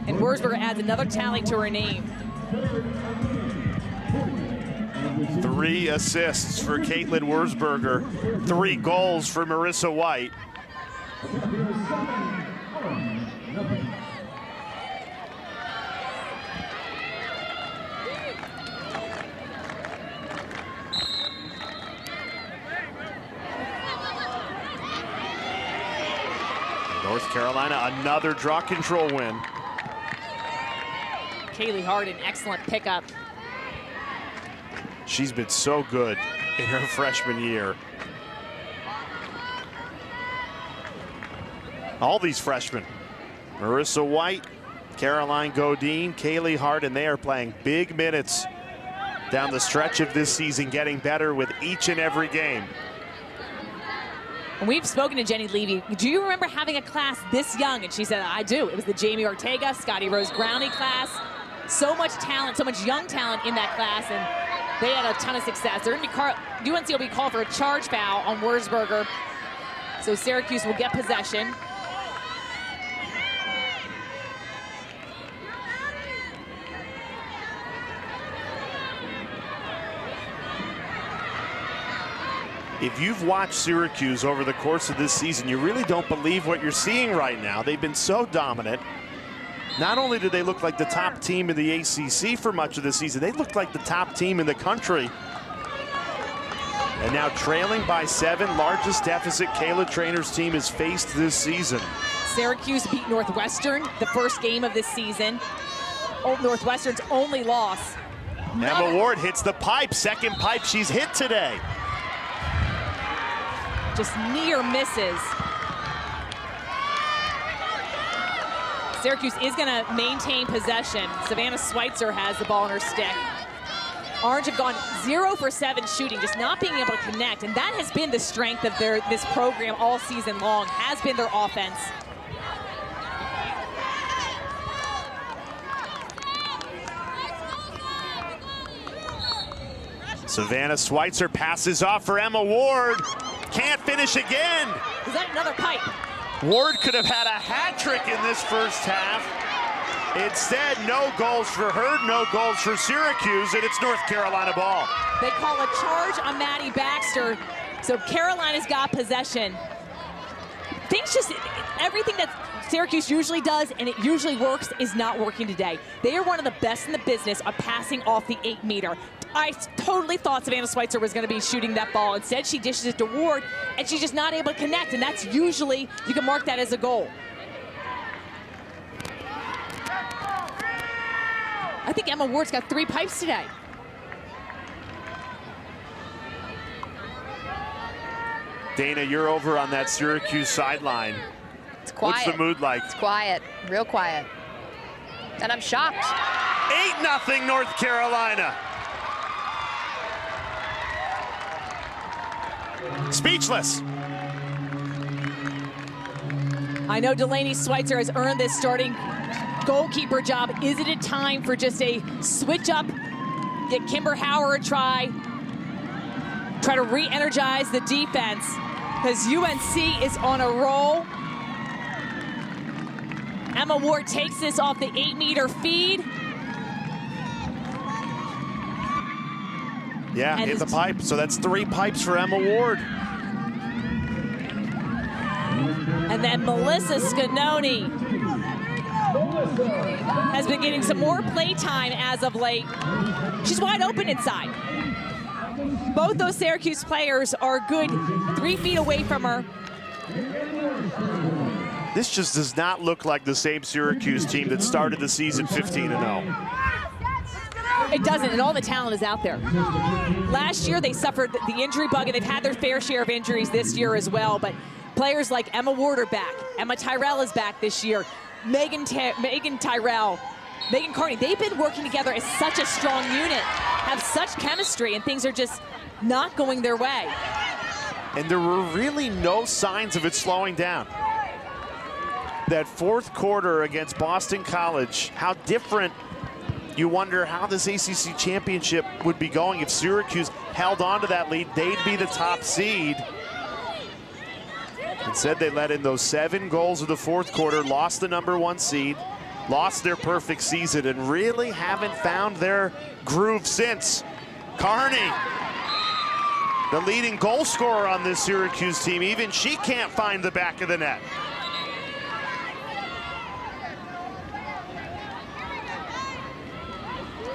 [SPEAKER 2] And Wurzburger adds another tally to her name.
[SPEAKER 1] 3 assists for Caitlyn Wurzburger, 3 goals for Marissa White. North Carolina, another draw control win.
[SPEAKER 2] Kaylee Hart, an excellent pickup.
[SPEAKER 1] She's been so good in her freshman year. All these freshmen, Marissa White, Caroline Godine, Kaylee Hart, and they are playing big minutes down the stretch of this season, getting better with each and every game.
[SPEAKER 2] And we've spoken to Jenny Levy. Do you remember having a class this young? And she said, I do. It was the Jamie Ortega, Scotty Rose Brownie class. So much talent, so much young talent in that class, and they had a ton of success. They're going to be UNC will be called for a charge foul on Wurzburger. So Syracuse will get possession.
[SPEAKER 1] If you've watched Syracuse over the course of this season, you really don't believe what you're seeing right now. They've been so dominant. Not only do they look like the top team in the ACC for much of the season, they look like the top team in the country. And now trailing by 7, largest deficit Kayla Trainer's team has faced this season.
[SPEAKER 2] Syracuse beat Northwestern the first game of this season. Northwestern's only loss.
[SPEAKER 1] Emma Ward hits the pipe, second pipe she's hit today.
[SPEAKER 2] Just near misses. Syracuse is going to maintain possession. Savannah Schweitzer has the ball in her stick. Orange have gone 0 for 7 shooting, just not being able to connect, and that has been the strength of this program all season long, has been their offense.
[SPEAKER 1] Savannah Schweitzer passes off for Emma Ward. Can't finish again.
[SPEAKER 2] Is that another pipe?
[SPEAKER 1] Ward could have had a hat trick in this first half. Instead, no goals for her, no goals for Syracuse, and it's North Carolina ball.
[SPEAKER 2] They call a charge on Maddie Baxter, so Carolina's got possession. Things just, everything that Syracuse usually does, and it usually works, is not working today. They are one of the best in the business of passing off the 8-meter. I totally thought Savannah Schweitzer was going to be shooting that ball. Instead, she dishes it to Ward, and she's just not able to connect, and that's usually, you can mark that as a goal. I think Emma Ward's got 3 pipes today.
[SPEAKER 1] Dana, you're over on that Syracuse sideline.
[SPEAKER 3] It's quiet.
[SPEAKER 1] What's the mood like?
[SPEAKER 3] It's quiet, real quiet. And I'm shocked.
[SPEAKER 1] 8-0 North Carolina. Speechless.
[SPEAKER 2] I know Delaney Schweitzer has earned this starting goalkeeper job. Is it a time for just a switch up, get Kimber Howard a try to re-energize the defense, because UNC is on a roll. Emma Ward takes this off the 8-meter feed.
[SPEAKER 1] Yeah, hit the pipe. So that's 3 pipes for Emma Ward.
[SPEAKER 2] And then Melissa Scanoni has been getting some more play time as of late. She's wide open inside. Both those Syracuse players are good 3 feet away from her.
[SPEAKER 1] This just does not look like the same Syracuse team that started the season 15-0.
[SPEAKER 2] It doesn't, and all the talent is out there. Last year they suffered the injury bug, and they've had their fair share of injuries this year as well, but players like Emma Ward are back. Emma Tyrrell is back this year. Meaghan Tyrrell, Meaghan Carney, they've been working together as such a strong unit, have such chemistry, and things are just not going their way.
[SPEAKER 1] And there were really no signs of it slowing down. That fourth quarter against Boston College, how different. You wonder how this ACC championship would be going if Syracuse held on to that lead. They'd be the top seed. Instead, they let in those 7 goals of the fourth quarter, lost the #1 seed, lost their perfect season, and really haven't found their groove since. Carney, the leading goal scorer on this Syracuse team, even she can't find the back of the net.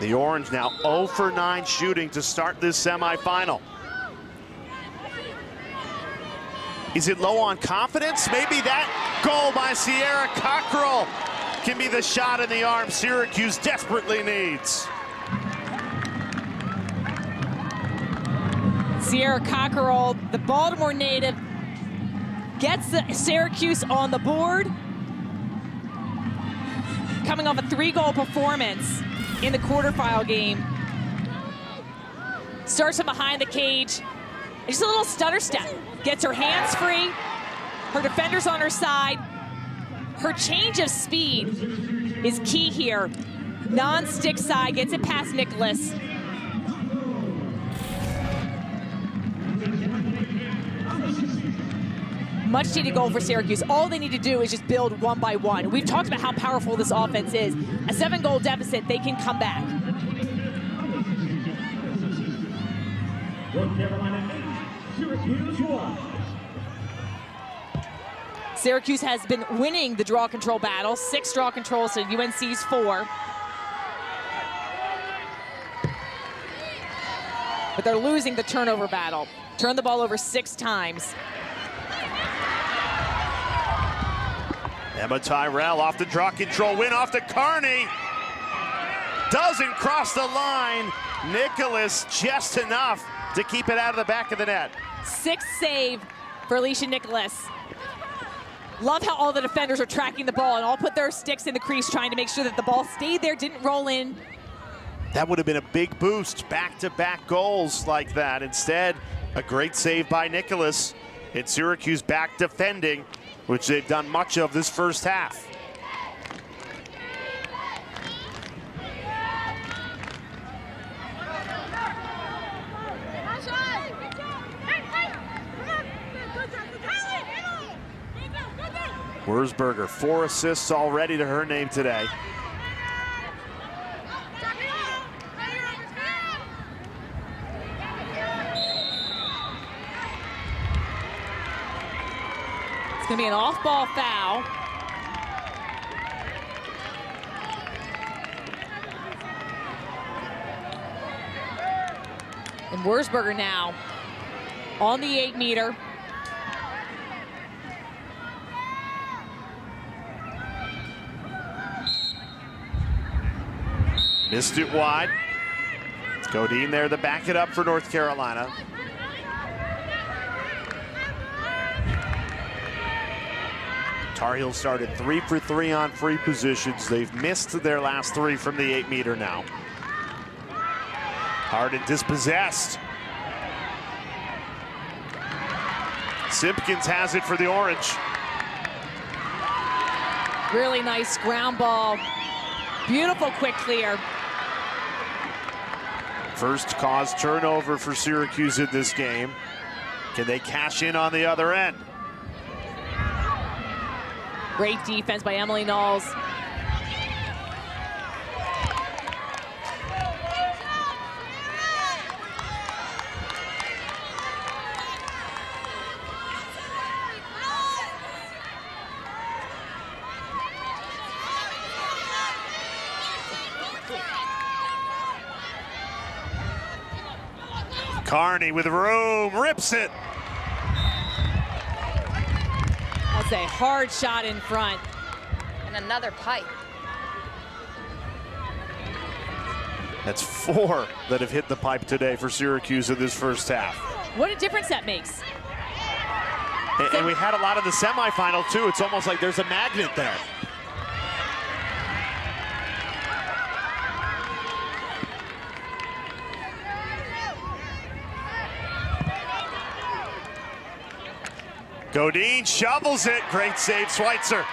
[SPEAKER 1] The Orange now 0 for 9 shooting to start this semifinal. Is it low on confidence? Maybe that goal by Sierra Cockrell can be the shot in the arm Syracuse desperately needs.
[SPEAKER 2] Sierra Cockrell, the Baltimore native, gets the Syracuse on the board. Coming off a 3-goal performance in the quarterfinal game. Starts from behind the cage. Just a little stutter step. Gets her hands free. Her defender's on her side. Her change of speed is key here. Non-stick side, gets it past Nicholas. Much needed goal for Syracuse. All they need to do is just build 1 by 1. We've talked about how powerful this offense is. A 7-goal deficit, they can come back.
[SPEAKER 4] North Carolina 8, Syracuse 1.
[SPEAKER 2] Syracuse has been winning the draw control battle. 6 draw controls to UNC's 4. But they're losing the turnover battle. Turned the ball over 6 times.
[SPEAKER 1] Emma Tyrrell off the draw control, win off to Carney. doesn't cross the line. Nicholas just enough to keep it out of the back of the net.
[SPEAKER 2] 6th save for Alicia Nicholas. Love how all the defenders are tracking the ball and all put their sticks in the crease trying to make sure that the ball stayed there, didn't roll in.
[SPEAKER 1] That would have been a big boost, back-to-back goals like that. Instead, a great save by Nicholas. And Syracuse back defending, which they've done much of this first half. Wurzburger, 4 assists already to her name today.
[SPEAKER 2] It's going to be an off-ball foul. And Wurzburger now on the 8-meter.
[SPEAKER 1] Missed it wide. It's Godine there to back it up for North Carolina. Tar Heels started 3 for 3 on free positions. They've missed their last 3 from the 8-meter now. Hard and dispossessed. Simpkins has it for the Orange.
[SPEAKER 2] Really nice ground ball. Beautiful quick clear.
[SPEAKER 1] First cause turnover for Syracuse in this game. Can they cash in on the other end?
[SPEAKER 2] Great defense by Emily Knowles.
[SPEAKER 1] Carney with room, rips it.
[SPEAKER 2] That's a hard shot in front.
[SPEAKER 3] And another pipe.
[SPEAKER 1] That's 4 that have hit the pipe today for Syracuse in this first half.
[SPEAKER 2] What a difference that makes.
[SPEAKER 1] And we had a lot of the semifinal too. It's almost like there's a magnet there. Godine shovels it. Great save, Schweitzer.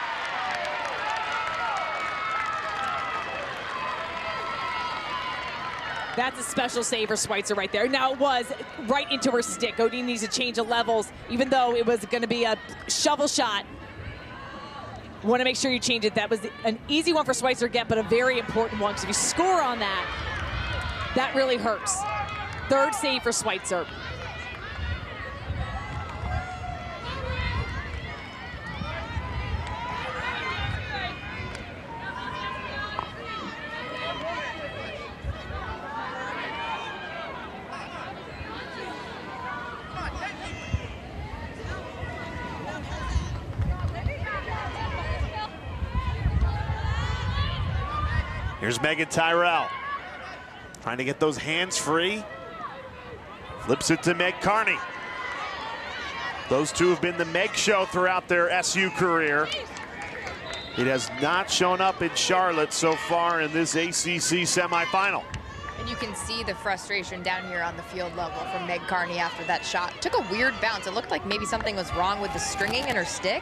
[SPEAKER 2] That's a special save for Schweitzer right there. Now it was right into her stick. Godine needs to change the levels, even though it was going to be a shovel shot. Want to make sure you change it. That was an easy one for Schweitzer to get, but a very important one, because if you score on that, that really hurts. 3rd save for Schweitzer.
[SPEAKER 1] Here's Meaghan Tyrrell, trying to get those hands free. Flips it to Meg Carney. Those two have been the Meg show throughout their SU career. It has not shown up in Charlotte so far in this ACC semifinal.
[SPEAKER 3] And you can see the frustration down here on the field level from Meg Carney after that shot. Took a weird bounce. It looked like maybe something was wrong with the stringing in her stick.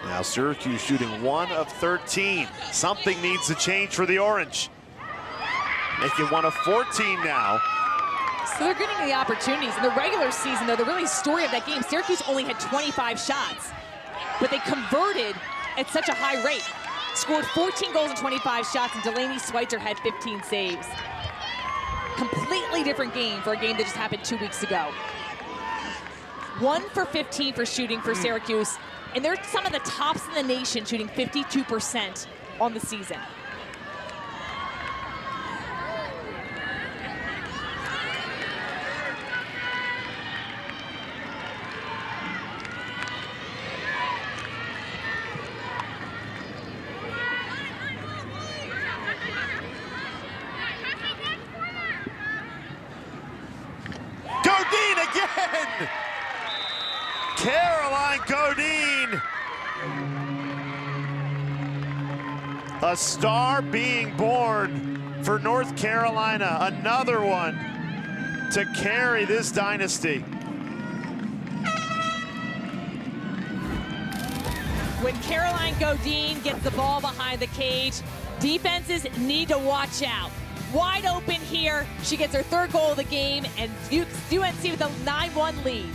[SPEAKER 1] Now Syracuse shooting 1 of 13. Something needs to change for the Orange. Making 1 of 14 now.
[SPEAKER 2] So they're getting the opportunities. In the regular season, though, the really story of that game, Syracuse only had 25 shots, but they converted at such a high rate. Scored 14 goals and 25 shots, and Delaney Schweitzer had 15 saves. Completely different game for a game that just happened 2 weeks ago. 1 for 15 for shooting for Syracuse, and they're some of the tops in the nation, shooting 52% on the season.
[SPEAKER 1] Caroline Godine. A star being born for North Carolina. Another one to carry this dynasty.
[SPEAKER 2] When Caroline Godine gets the ball behind the cage, defenses need to watch out. Wide open here. She gets her third goal of the game, and UNC with a 9-1 lead.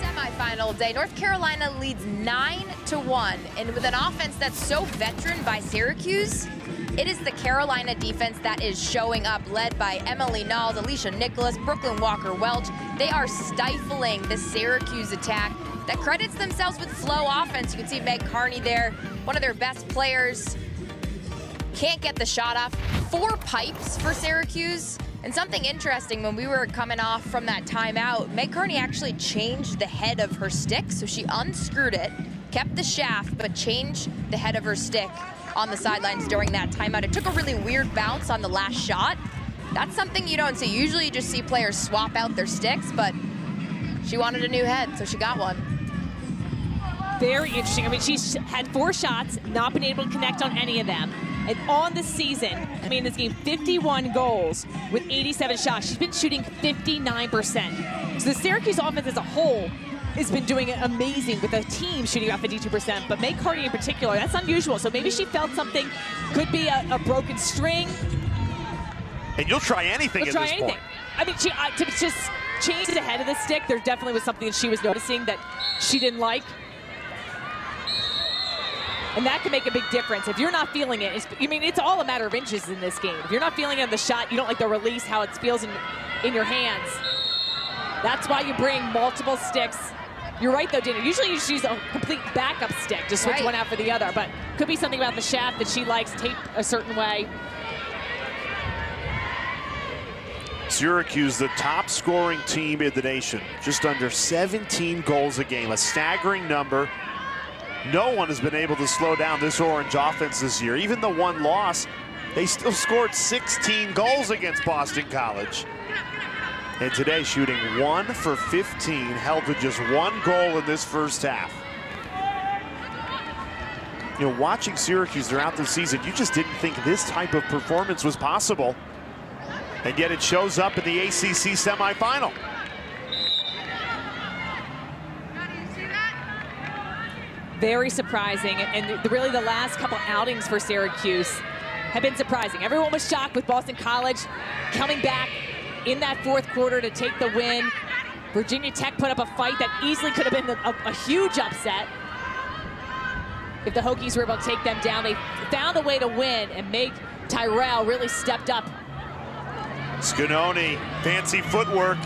[SPEAKER 3] Semifinal day, North Carolina leads 9-1, and with an offense that's so veteran by Syracuse, it is the Carolina defense that is showing up, led by Emily Nalls, Alicia Nicholas, Brooklyn Walker-Welch. They are stifling the Syracuse attack that credits themselves with flow offense. You can see Meg Carney there, one of their best players. Can't get the shot off. 4 pipes for Syracuse. And something interesting, when we were coming off from that timeout, Meg Carney actually changed the head of her stick. So she unscrewed it, kept the shaft, but changed the head of her stick on the sidelines during that timeout. It took a really weird bounce on the last shot. That's something you don't see. Usually you just see players swap out their sticks, but she wanted a new head, so she got one.
[SPEAKER 2] Very interesting. I mean, she's had 4 shots, not been able to connect on any of them. And on the season, I mean, this game, 51 goals with 87 shots. She's been shooting 59%. So the Syracuse offense as a whole has been doing amazing with the team shooting about 52%, but Meg Carney in particular, that's unusual. So maybe she felt something, could be a broken string.
[SPEAKER 1] And you'll try anything at this point.
[SPEAKER 2] I mean, to just change the head of the stick, there definitely was something that she was noticing that she didn't like. And that can make a big difference. If you're not feeling it, it's all a matter of inches in this game. If you're not feeling it in the shot, you don't like the release, how it feels in your hands. That's why you bring multiple sticks. You're right, though, Dana. Usually you just use a complete backup stick, just switch one out for the other. But could be something about the shaft that she likes taped a certain way.
[SPEAKER 1] Syracuse, the top scoring team in the nation. Just under 17 goals a game, a staggering number. No one has been able to slow down this Orange offense this year. Even the one loss, they still scored 16 goals against Boston College. And today, shooting 1 for 15, held to just 1 goal in this first half. You know, watching Syracuse throughout the season, you just didn't think this type of performance was possible. And yet it shows up in the ACC semifinal.
[SPEAKER 2] Very surprising, and really the last couple outings for Syracuse have been surprising. Everyone was shocked with Boston College coming back in that 4th quarter to take the win. Virginia Tech put up a fight that easily could have been a huge upset if the Hokies were able to take them down. They found a way to win, and Tyrrell really stepped up.
[SPEAKER 1] Sconone, fancy footwork.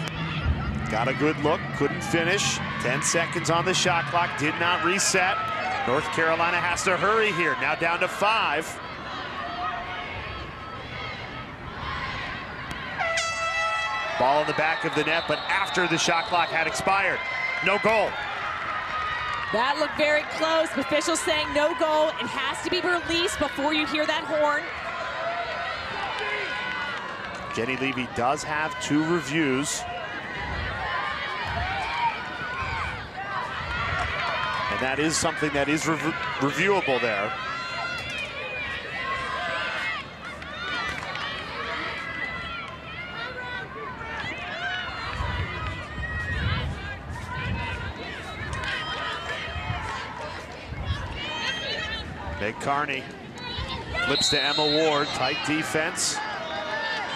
[SPEAKER 1] Got a good look, couldn't finish. 10 seconds on the shot clock, did not reset. North Carolina has to hurry here, now down to 5. Ball in the back of the net, but after the shot clock had expired. No goal.
[SPEAKER 2] That looked very close. Officials saying no goal. It has to be released before you hear that horn.
[SPEAKER 1] Jenny Levy does have 2 reviews. And that is something that is reviewable there. Meg Carney flips to Emma Ward, tight defense.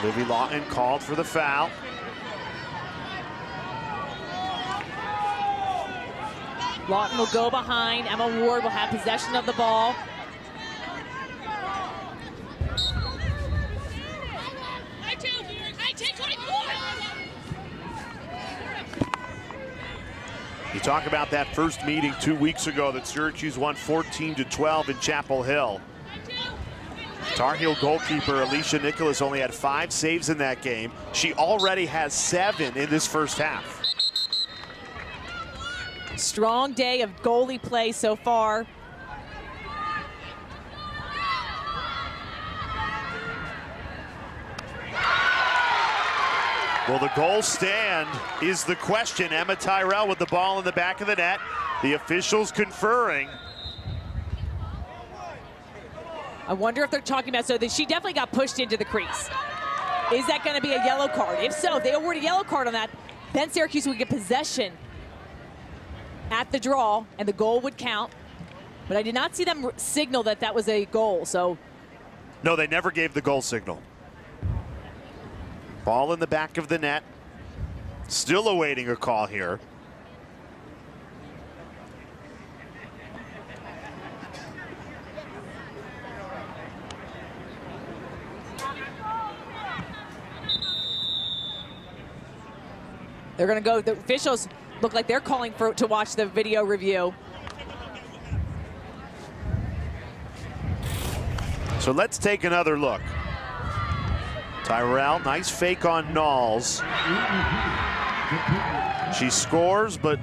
[SPEAKER 1] Livy Lawton called for the foul.
[SPEAKER 2] Lawton will go behind. Emma Ward will have possession of the ball.
[SPEAKER 1] You talk about that first meeting 2 weeks ago that Syracuse won 14-12 in Chapel Hill. Tar Heel goalkeeper Alicia Nicholas only had 5 saves in that game. She already has 7 in this first half.
[SPEAKER 2] Strong day of goalie play so far.
[SPEAKER 1] Well, the goal stand is the question. Emma Tyrrell with the ball in the back of the net. The officials conferring.
[SPEAKER 2] I wonder if they're talking about, so that she definitely got pushed into the crease. Is that going to be a yellow card? If so, if they award a yellow card on that, then Syracuse would get possession at the draw, and the goal would count. But I did not see them signal that that was a goal, so.
[SPEAKER 1] No, they never gave the goal signal. Ball in the back of the net. Still awaiting a call here.
[SPEAKER 2] They're going to go, the officials look like they're calling to watch the video review.
[SPEAKER 1] So let's take another look. Tyrrell, nice fake on Knowles. She scores, but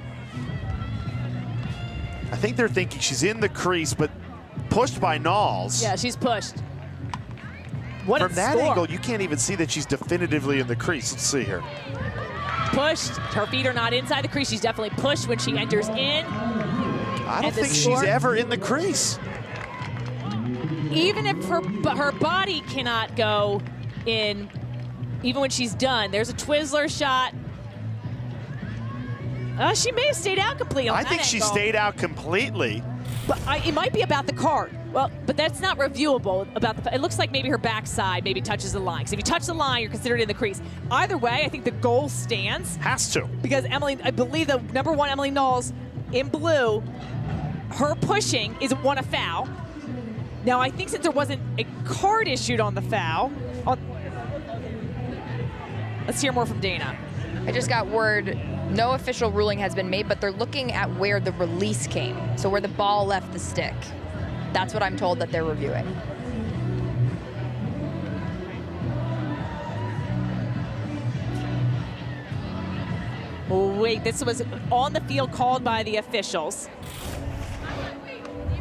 [SPEAKER 1] I think they're thinking she's in the crease, but pushed by Knowles.
[SPEAKER 2] Yeah, she's pushed. What
[SPEAKER 1] From
[SPEAKER 2] a
[SPEAKER 1] that
[SPEAKER 2] score.
[SPEAKER 1] angle, you can't even see that she's definitively in the crease. Let's see here.
[SPEAKER 2] Pushed. Her feet are not inside the crease. She's definitely pushed when she enters in.
[SPEAKER 1] I don't think she's ever in the crease.
[SPEAKER 2] Even if her body cannot go in, even when she's done. There's a Twizzler shot. She may have stayed out completely.
[SPEAKER 1] I think she stayed out completely.
[SPEAKER 2] But it might be about the card. Well, but that's not reviewable. It looks like maybe her backside maybe touches the line. So if you touch the line, you're considered in the crease. Either way, I think the goal stands.
[SPEAKER 1] Has to.
[SPEAKER 2] Because Emily, I believe the number 1 Emily Knowles in blue, her pushing is a foul. Now, I think since there wasn't a card issued on the foul, let's hear more from Dana.
[SPEAKER 3] I just got word no official ruling has been made, but they're looking at where the release came, so where the ball left the stick. That's what I'm told that they're reviewing.
[SPEAKER 2] Oh, wait, this was on the field called by the officials.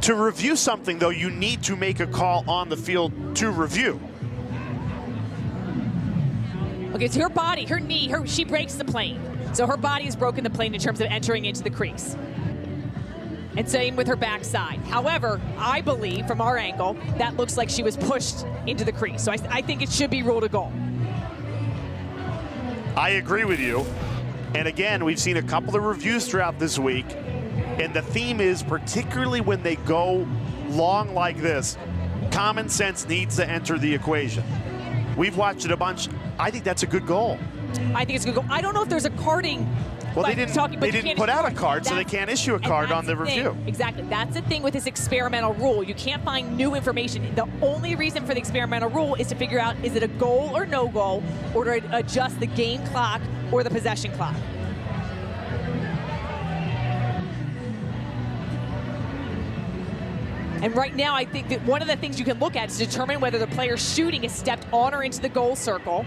[SPEAKER 1] To review something, though, you need to make a call on the field to review.
[SPEAKER 2] Okay, so her body, her knee, she breaks the plane. So her body has broken the plane in terms of entering into the crease. And same with her backside. However, I believe from our angle, that looks like she was pushed into the crease. So I think it should be ruled a goal.
[SPEAKER 1] I agree with you. And again, we've seen a couple of reviews throughout this week. And the theme is, particularly when they go long like this, common sense needs to enter the equation. We've watched it a bunch. I think that's a good goal.
[SPEAKER 2] I think it's a good goal. I don't know if there's a carding.
[SPEAKER 1] Well, they didn't put out a card, so they can't issue a card on the review.
[SPEAKER 2] Exactly. That's the thing with this experimental rule. You can't find new information. The only reason for the experimental rule is to figure out, is it a goal or no goal, or to adjust the game clock or the possession clock. And right now, I think that one of the things you can look at is determine whether the player shooting is stepped on or into the goal circle.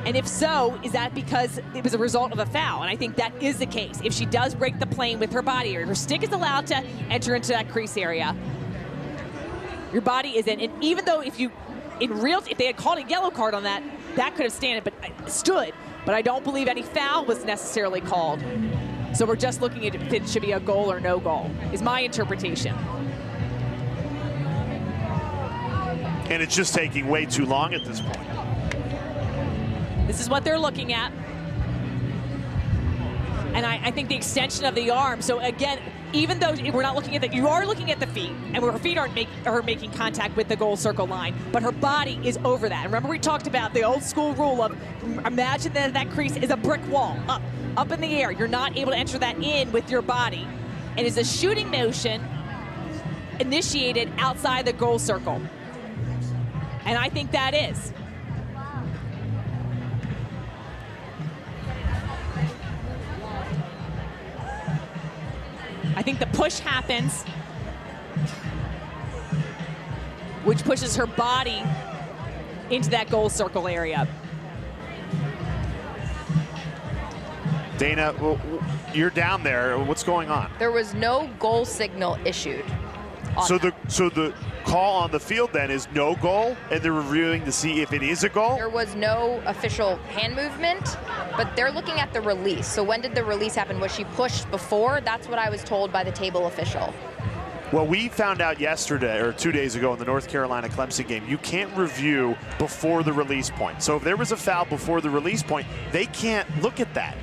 [SPEAKER 2] And if so, is that because it was a result of a foul? And I think that is the case. If she does break the plane with her body, or her stick is allowed to enter into that crease area, your body is in. And even though if they had called a yellow card on that, that could have stood. But I don't believe any foul was necessarily called. So we're just looking at if it should be a goal or no goal, is my interpretation.
[SPEAKER 1] And it's just taking way too long at this point.
[SPEAKER 2] This is what they're looking at. And I think the extension of the arm. So again, even though we're not looking at that, you are looking at the feet, and her feet aren't making contact with the goal circle line, but her body is over that. Remember, we talked about the old school rule of, imagine that crease is a brick wall, up in the air. You're not able to enter that in with your body. And it's a shooting motion initiated outside the goal circle. And I think that is. I think the push happens, which pushes her body into that goal circle area.
[SPEAKER 1] Dana, you're down there. What's going on?
[SPEAKER 3] There was no goal signal issued.
[SPEAKER 1] So the call on the field then is no goal, and they're reviewing to see if it is a goal?
[SPEAKER 3] There was no official hand movement, but they're looking at the release. So when did the release happen? Was she pushed before? That's what I was told by the table official.
[SPEAKER 1] Well, we found out yesterday, or 2 days ago in the North Carolina-Clemson game, you can't review before the release point. So if there was a foul before the release point, they can't look at that.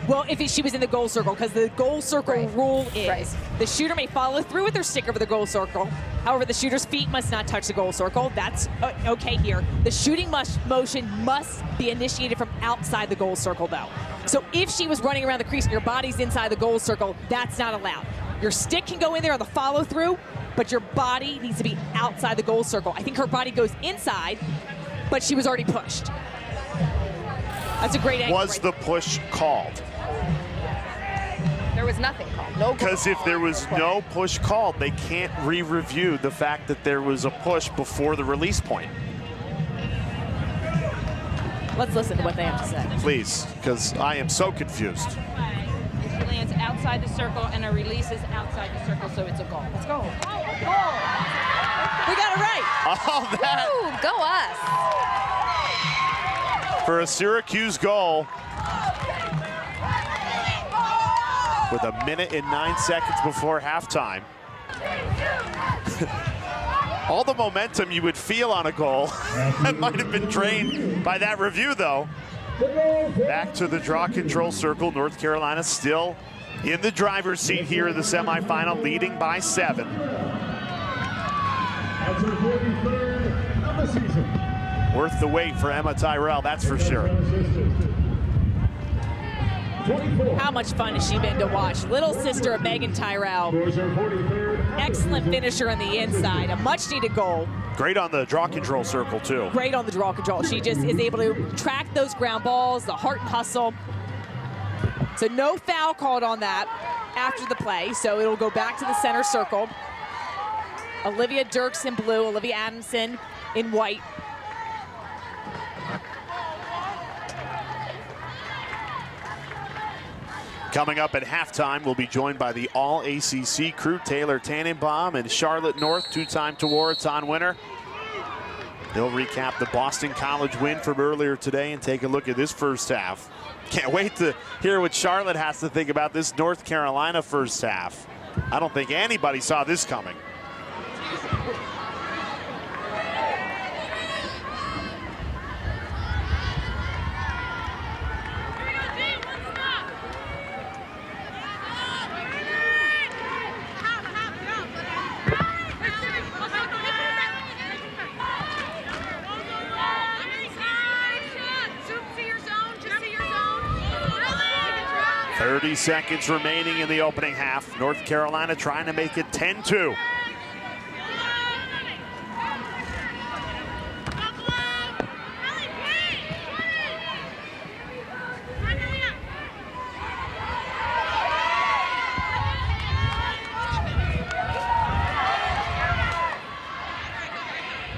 [SPEAKER 2] Well, if she was in the goal circle, because the goal circle rule is the shooter may follow through with their stick over the goal circle. However, the shooter's feet must not touch the goal circle. That's okay here. The shooting motion must be initiated from outside the goal circle, though. So if she was running around the crease and your body's inside the goal circle, that's not allowed. Your stick can go in there on the follow through, but your body needs to be outside the goal circle. I think her body goes inside, but she was already pushed. That's a great angle.
[SPEAKER 1] Was the push called?
[SPEAKER 3] There was nothing called. No.
[SPEAKER 1] Because if there was no push called, they can't re-review the fact that there was a push before the release point.
[SPEAKER 2] Let's listen to what they have to say.
[SPEAKER 1] Please, because I am so confused.
[SPEAKER 6] She lands outside the circle and a release is outside the circle, so it's a goal. Let's go.
[SPEAKER 2] Goal. We got it right.
[SPEAKER 1] All that
[SPEAKER 3] Ooh, go us.
[SPEAKER 1] for a Syracuse goal. With 1 minute and 9 seconds before halftime. All the momentum you would feel on a goal that might have been drained by that review, though. Back to the draw control circle. North Carolina still in the driver's seat here in the semifinal, leading by 7.
[SPEAKER 4] That's her 43rd of the season.
[SPEAKER 1] Worth the wait for Emma Tyrrell, that's for sure.
[SPEAKER 2] How much fun has she been to watch? Little sister of Meaghan Tyrrell. Excellent finisher on the inside. A much-needed goal.
[SPEAKER 1] Great on the draw control circle, too.
[SPEAKER 2] Great on the draw control. She just is able to track those ground balls, the heart and hustle. So no foul called on that after the play, so it'll go back to the center circle. Olivia Dirks in blue, Olivia Adamson in white.
[SPEAKER 1] Coming up at halftime, we'll be joined by the All-ACC crew, Taylor Tannenbaum and Charlotte North, two-time Tewaaraton winner. They'll recap the Boston College win from earlier today and take a look at this first half. Can't wait to hear what Charlotte has to think about this North Carolina first half. I don't think anybody saw this coming. .30 seconds remaining in the opening half. North Carolina trying to make it 10-2.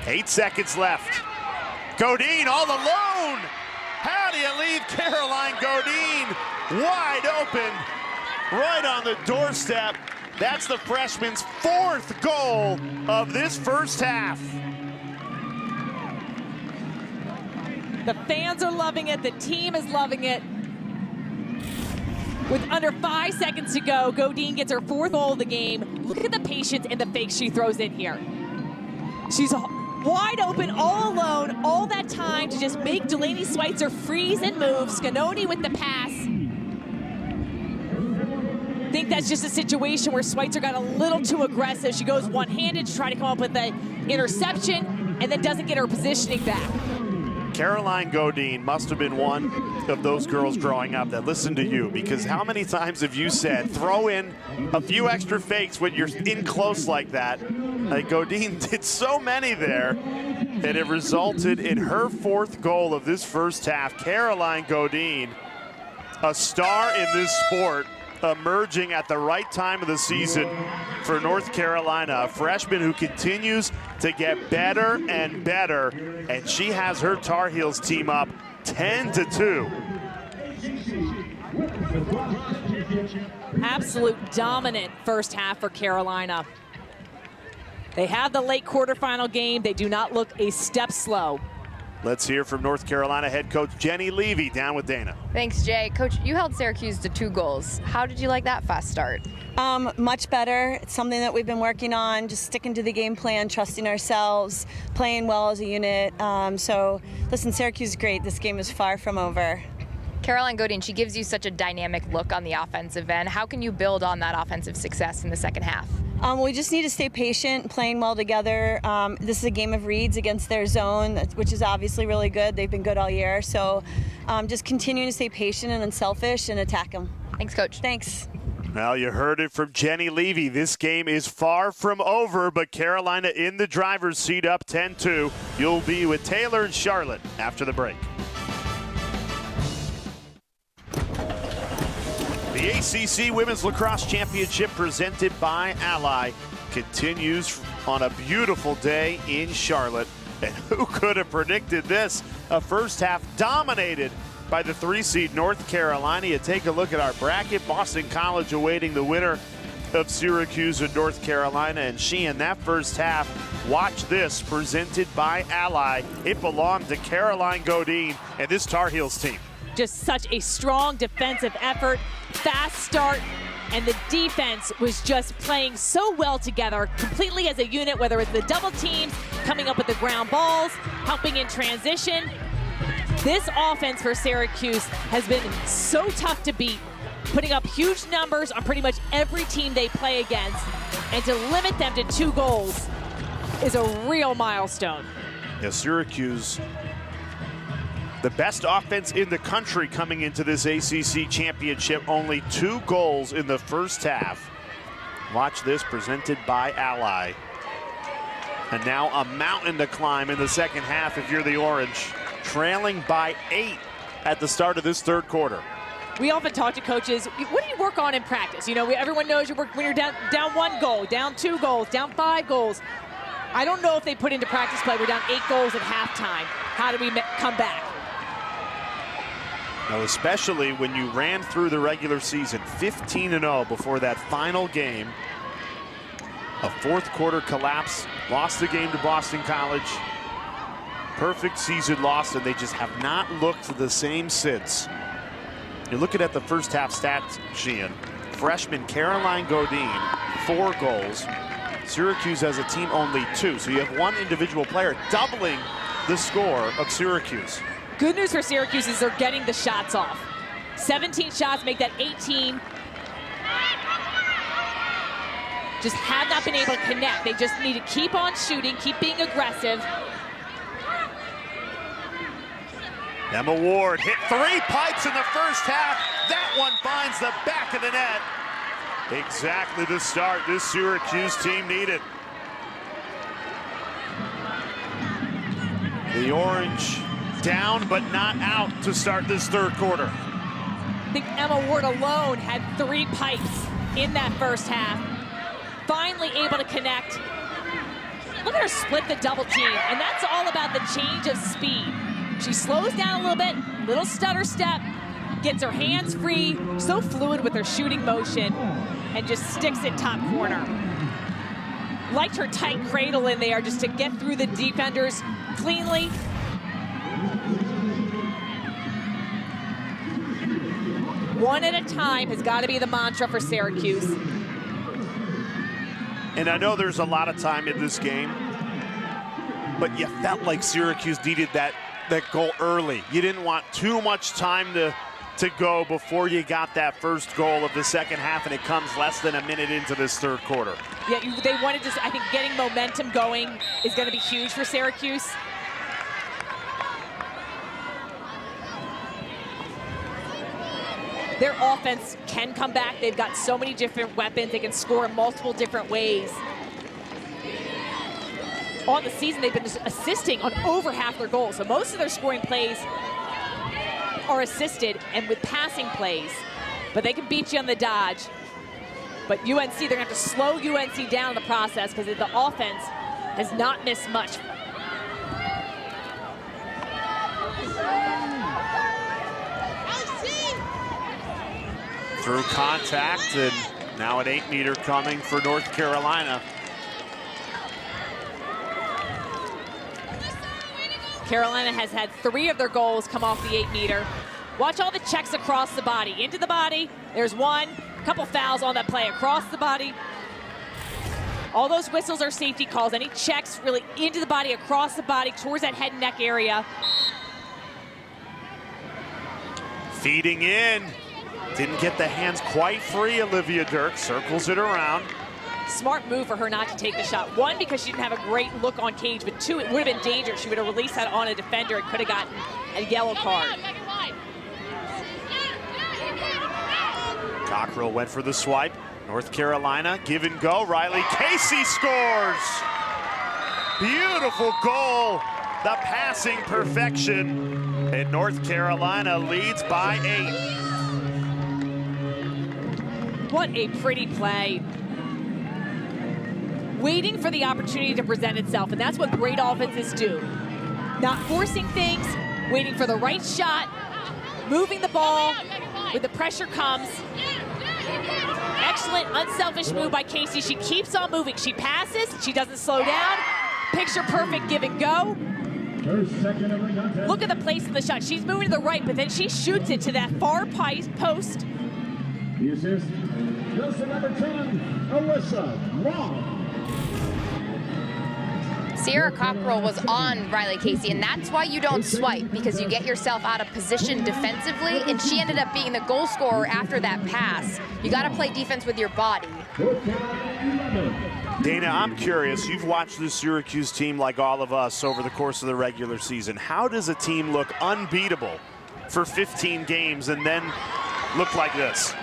[SPEAKER 1] Eight seconds left. Godine all alone. How do you leave Caroline Godine wide open, right on the doorstep? That's the freshman's 4th goal of this first half.
[SPEAKER 2] The fans are loving it, the team is loving it. With under 5 seconds to go, Godine gets her 4th goal of the game. Look at the patience and the fakes she throws in here. She's wide open, all alone, all that time to just make Delaney Schweitzer freeze and move. Scanoni with the pass. I think that's just a situation where Schweitzer got a little too aggressive. She goes one-handed to try to come up with an interception and then doesn't get her positioning back.
[SPEAKER 1] Caroline Godine must have been one of those girls growing up that listened to you, because how many times have you said, throw in a few extra fakes when you're in close like that? Like Godine did so many there, and it resulted in her 4th goal of this first half. Caroline Godine, a star in this sport, emerging at the right time of the season for North Carolina, a freshman who continues to get better and better, and she has her Tar Heels team up 10-2.
[SPEAKER 2] Absolute dominant first half for Carolina. They have the late quarterfinal game. They do not look a step slow.
[SPEAKER 1] Let's hear from North Carolina head coach Jenny Levy down with Dana.
[SPEAKER 3] Thanks, Jay. Coach, you held Syracuse to 2 goals. How did you like that fast start?
[SPEAKER 7] Much better. It's something that we've been working on, just sticking to the game plan, trusting ourselves, playing well as a unit. So, listen, Syracuse is great. This game is far from over.
[SPEAKER 3] Caroline Godine, she gives you such a dynamic look on the offensive end. How can you build on that offensive success in the second half?
[SPEAKER 7] We just need to stay patient, playing well together. This is a game of reads against their zone, which is obviously really good. They've been good all year. So just continuing to stay patient and unselfish and attack them.
[SPEAKER 3] Thanks, Coach.
[SPEAKER 7] Thanks.
[SPEAKER 1] Well, you heard it from Jenny Levy. This game is far from over, but Carolina in the driver's seat up 10-2. You'll be with Taylor and Charlotte after the break. The ACC Women's Lacrosse Championship presented by Ally continues on a beautiful day in Charlotte. And who could have predicted this? A first half dominated by the 3-seed North Carolina. You take a look at our bracket. Boston College awaiting the winner of Syracuse and North Carolina. And she in that first half, watch this, presented by Ally. It belonged to Caroline Godine and this Tar Heels team.
[SPEAKER 2] Just such a strong defensive effort, fast start, and the defense was just playing so well together, completely as a unit, whether it's the double teams, coming up with the ground balls, helping in transition. This offense for Syracuse has been so tough to beat, putting up huge numbers on pretty much every team they play against, and to limit them to 2 goals is a real milestone.
[SPEAKER 1] Yeah, Syracuse, the best offense in the country coming into this ACC championship. Only 2 goals in the first half. Watch this, presented by Ally. And now a mountain to climb in the second half if you're the Orange. Trailing by 8 at the start of this third quarter.
[SPEAKER 2] We often talk to coaches, what do you work on in practice? You know, everyone knows you work when you're down 1 goal, down 2 goals, down 5 goals. I don't know if they put into practice play, we're down 8 goals at halftime. How do we come back?
[SPEAKER 1] Now, especially when you ran through the regular season 15-0 before that final game. A fourth quarter collapse, lost the game to Boston College. Perfect season lost, and they just have not looked the same since. You're looking at the first half stats, Sheehan. Freshman Caitlyn Wurzburger, 4 goals. Syracuse as a team only 2, so you have 1 individual player doubling the score of Syracuse.
[SPEAKER 2] Good news for Syracuse is they're getting the shots off. 17 shots make that 18. Just have not been able to connect. They just need to keep on shooting, keep being aggressive.
[SPEAKER 1] Emma Ward hit 3 pipes in the first half. That one finds the back of the net. Exactly the start this Syracuse team needed. The Orange down but not out to start this third quarter.
[SPEAKER 2] I think Emma Ward alone had 3 pipes in that first half. Finally able to connect. Look at her split the double team, and that's all about the change of speed. She slows down a little bit, little stutter step, gets her hands free, so fluid with her shooting motion, and just sticks it top corner. Liked her tight cradle in there just to get through the defenders cleanly. One at a time has got to be the mantra for Syracuse.
[SPEAKER 1] And I know there's a lot of time in this game, but you felt like Syracuse needed that goal early. You didn't want too much time to go before you got that first goal of the second half, and it comes less than a minute into this third quarter.
[SPEAKER 2] Yeah, they wanted to, I think getting momentum going is going to be huge for Syracuse. Their offense can come back. They've got so many different weapons. They can score in multiple different ways. On the season, they've been assisting on over half their goals. So most of their scoring plays are assisted and with passing plays. But they can beat you on the dodge. But UNC, they're going to have to slow UNC down in the process because the offense has not missed much.
[SPEAKER 1] Through contact, and now an 8-meter coming for North Carolina.
[SPEAKER 2] Carolina has had 3 of their goals come off the 8-meter. Watch all the checks across the body. Into the body, there's one. A couple fouls on that play across the body. All those whistles are safety calls. Any checks really into the body, across the body, towards that head and neck area.
[SPEAKER 1] Feeding in. Didn't get the hands quite free, Olivia Dirk. Circles it around.
[SPEAKER 2] Smart move for her not to take the shot. 1, because she didn't have a great look on Cage, but 2, it would have been dangerous. She would have released that on a defender and could have gotten a yellow card.
[SPEAKER 1] Cockrell went for the swipe. North Carolina, give and go. Riley Casey scores. Beautiful goal. The passing perfection. And North Carolina leads by 8.
[SPEAKER 2] What a pretty play. Waiting for the opportunity to present itself, and that's what great offenses do. Not forcing things, waiting for the right shot, moving the ball when the pressure comes. Excellent, unselfish move by Casey. She keeps on moving. She passes, she doesn't slow down. Picture perfect give and go. Look at the place of the shot. She's moving to the right, but then she shoots it to that far post.
[SPEAKER 4] The assist goes to number 10, Marissa Long.
[SPEAKER 3] Sierra Cockrell was on Riley Casey, and that's why you don't swipe, because you get yourself out of position defensively, and she ended up being the goal scorer after that pass. You got to play defense with your body.
[SPEAKER 1] Dana, I'm curious. You've watched this Syracuse team like all of us over the course of the regular season. How does a team look unbeatable for 15 games and then look like this?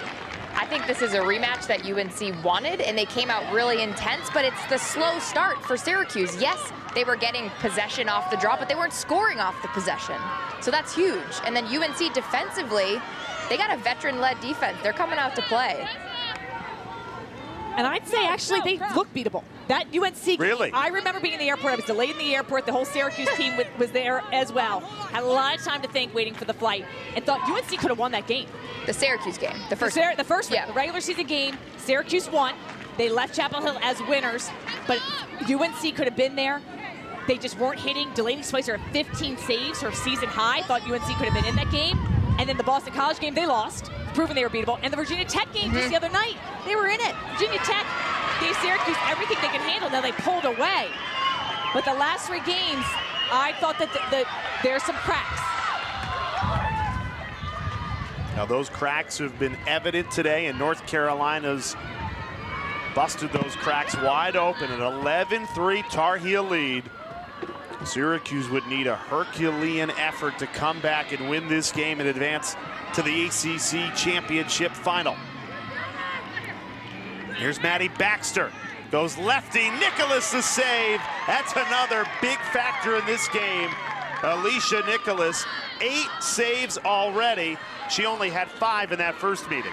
[SPEAKER 3] I think this is a rematch that UNC wanted, and they came out really intense, but it's the slow start for Syracuse. Yes, they were getting possession off the draw, but they weren't scoring off the possession. So that's huge. And then UNC defensively, they got a veteran-led defense. They're coming out to play.
[SPEAKER 2] And I'd say, actually, they look beatable. That UNC game,
[SPEAKER 1] really?
[SPEAKER 2] I remember being in the airport. I was delayed in the airport. The whole Syracuse team was there as well. Had a lot of time to think waiting for the flight, and thought UNC could have won that game.
[SPEAKER 3] The Syracuse game, the first
[SPEAKER 2] one,
[SPEAKER 3] yeah.
[SPEAKER 2] The regular season game, Syracuse won. They left Chapel Hill as winners, but UNC could have been there. They just weren't hitting. Delaney Spicer had 15 saves, her season high. Thought UNC could have been in that game. And then the Boston College game, they lost, proving they were beatable. And the Virginia Tech game just the other night, they were in it. Virginia Tech gave Syracuse everything they could handle. Now they pulled away. But the last 3 games, I thought that there's some cracks.
[SPEAKER 1] Now those cracks have been evident today, and North Carolina's busted those cracks wide open. An 11-3 Tar Heel lead. Syracuse would need a Herculean effort to come back and win this game and advance to the ACC Championship final. Here's Maddie Baxter. Goes lefty, Nicholas the save. That's another big factor in this game. Alicia Nicholas, 8 saves already. She only had 5 in that first meeting.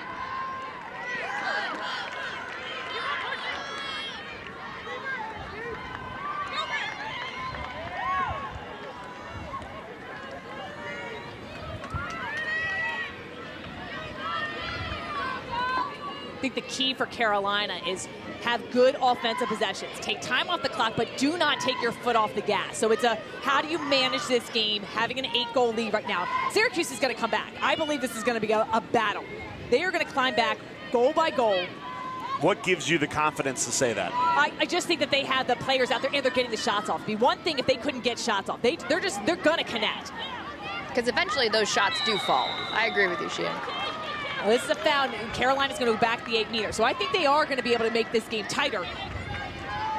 [SPEAKER 2] I think the key for Carolina is have good offensive possessions. Take time off the clock, but do not take your foot off the gas. So it's a, how do you manage this game, having an 8-goal lead right now? Syracuse is going to come back. I believe this is going to be a battle. They are going to climb back goal by goal.
[SPEAKER 1] What gives you the confidence to say that?
[SPEAKER 2] I just think that they have the players out there and they're getting the shots off. It'd be one thing if they couldn't get shots off. They're going to connect.
[SPEAKER 3] Because eventually those shots do fall. I agree with you, Sheehan.
[SPEAKER 2] Well, this is a foul, and Carolina's going to go back the 8-meter. So I think they are going to be able to make this game tighter.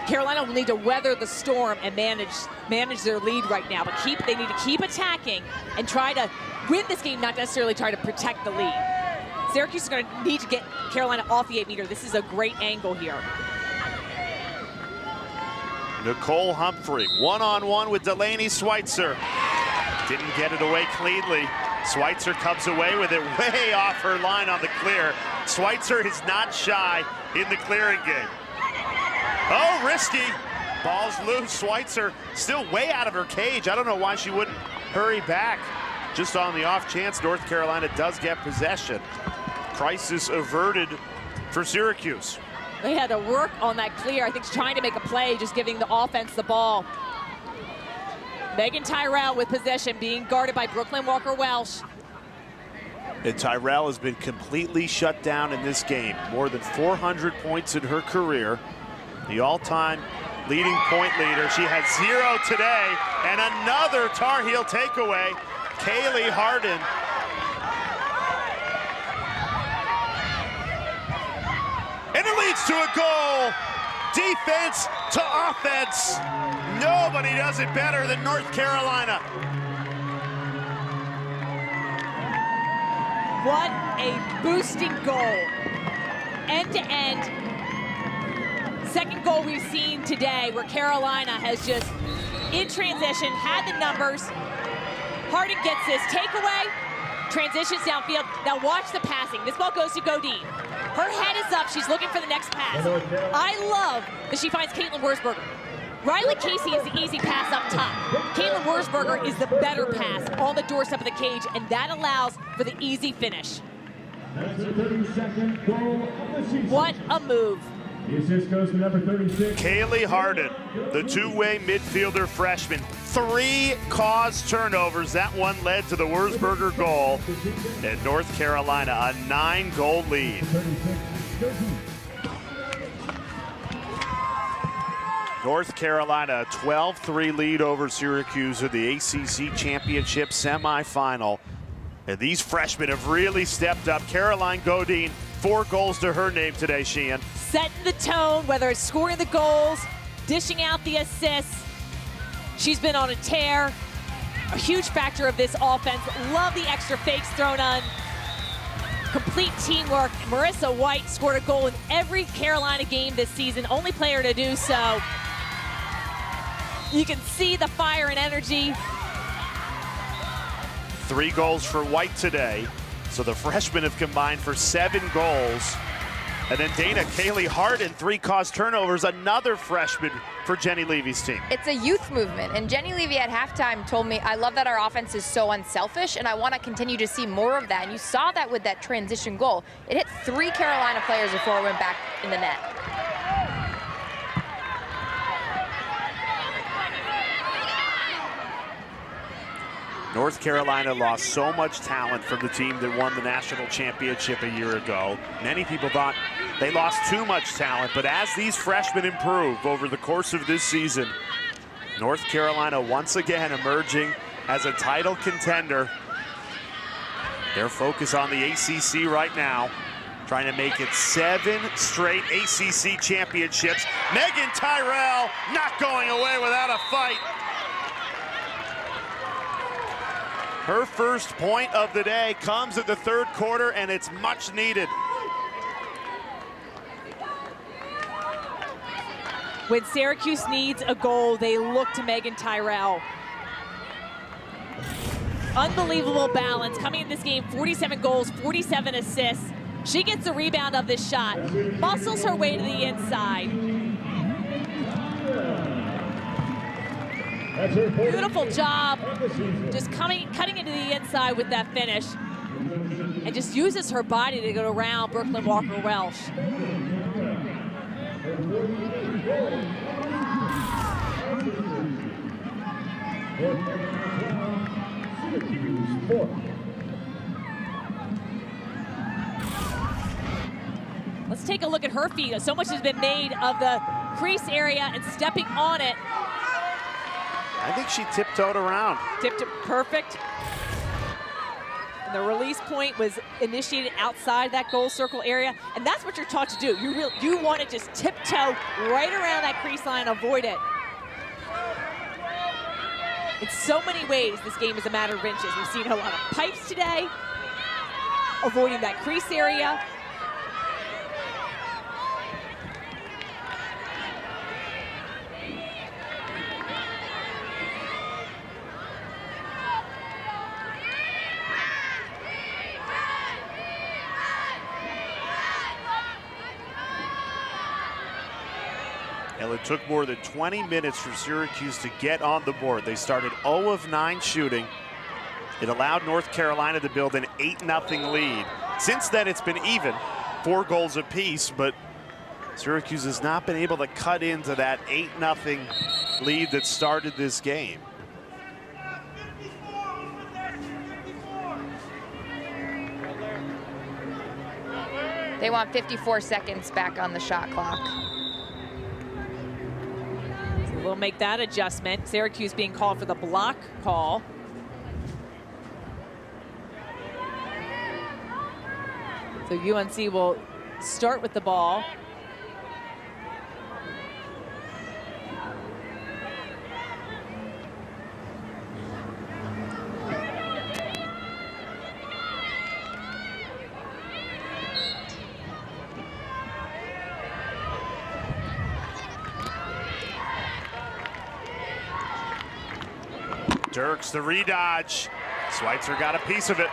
[SPEAKER 2] Carolina will need to weather the storm and manage their lead right now. But they need to keep attacking and try to win this game, not necessarily try to protect the lead. Syracuse is going to need to get Carolina off the 8-meter. This is a great angle here.
[SPEAKER 1] Nicole Humphrey, one-on-one with Delaney Schweitzer. Didn't get it away cleanly. Schweitzer comes away with it way off her line on the clear. Schweitzer is not shy in the clearing game. Oh, risky. Ball's loose. Schweitzer still way out of her cage. I don't know why she wouldn't hurry back. Just on the off chance North Carolina does get possession. Crisis averted for Syracuse.
[SPEAKER 2] They had to work on that clear. I think trying to make a play, just giving the offense the ball. Meaghan Tyrrell with possession, being guarded by Brooklyn Walker-Welsh.
[SPEAKER 1] And Tyrrell has been completely shut down in this game. More than 400 points in her career. The all-time leading point leader. She had 0 today, and another Tar Heel takeaway. Caitlyn Harden. And it leads to a goal. Defense to offense. Nobody does it better than North Carolina.
[SPEAKER 2] What a boosting goal. End to end. Second goal we've seen today where Carolina has just, in transition, had the numbers. Harden gets this takeaway, transitions downfield. Now watch the passing. This ball goes to Godine. Her head is up. She's looking for the next pass. I love that she finds Caitlyn Wurzburger. Riley Casey is the easy pass up top. Caitlyn Wurzburger is the better pass on the doorstep of the cage, and that allows for the easy finish.
[SPEAKER 4] That's the 32nd goal of the season.
[SPEAKER 2] What a move.
[SPEAKER 4] The assist goes to number 36.
[SPEAKER 1] Caitlyn Harden, the two-way midfielder freshman. 3 caused turnovers. That one led to the Wurzburger goal. And North Carolina, a 9-goal lead. North Carolina, a 12-3 lead over Syracuse in the ACC Championship semifinal. And these freshmen have really stepped up. Caroline Godine, 4 goals to her name today, Sheehan.
[SPEAKER 2] Setting the tone, whether it's scoring the goals, dishing out the assists. She's been on a tear. A huge factor of this offense. Love the extra fakes thrown on. Complete teamwork. Marissa White scored a goal in every Carolina game this season. Only player to do so. You can see the fire and energy.
[SPEAKER 1] 3 goals for White today. So the freshmen have combined for 7 goals. And then Caitlyn Harden, 3 caused turnovers, another freshman for Jenny Levy's team.
[SPEAKER 3] It's a youth movement, and Jenny Levy at halftime told me, I love that our offense is so unselfish, and I want to continue to see more of that. And you saw that with that transition goal. It hit 3 Carolina players before it went back in the net.
[SPEAKER 1] North Carolina lost so much talent from the team that won the national championship a year ago. Many people thought they lost too much talent, but as these freshmen improve over the course of this season, North Carolina once again emerging as a title contender. Their focus on the ACC right now, trying to make it 7 straight ACC championships. Meaghan Tyrrell not going away without a fight. Her first point of the day comes in the 3rd quarter, and it's much needed.
[SPEAKER 2] When Syracuse needs a goal, they look to Meaghan Tyrrell. Unbelievable balance. Coming in this game, 47 goals, 47 assists. She gets the rebound of this shot, muscles her way to the inside. Beautiful job, just cutting into the inside with that finish. And just uses her body to go around Brooklyn Walker-Welsh. Let's take a look at her feet. So much has been made of the crease area and stepping on it.
[SPEAKER 1] I think she tiptoed around.
[SPEAKER 2] Tipped it perfect. And the release point was initiated outside that goal circle area, and that's what you're taught to do. You want to just tiptoe right around that crease line, avoid it. In so many ways, this game is a matter of inches. We've seen a lot of pipes today, avoiding that crease area.
[SPEAKER 1] And it took more than 20 minutes for Syracuse to get on the board. They started 0 of 9 shooting. It allowed North Carolina to build an 8-0 lead. Since then, it's been even, 4 goals apiece, but Syracuse has not been able to cut into that 8-0 lead that started this game.
[SPEAKER 3] They want 54 seconds back on the shot clock.
[SPEAKER 2] So we'll make that adjustment. Syracuse being called for the block call. So UNC will start with the ball.
[SPEAKER 1] Dirks the redodge. Schweitzer got a piece of it.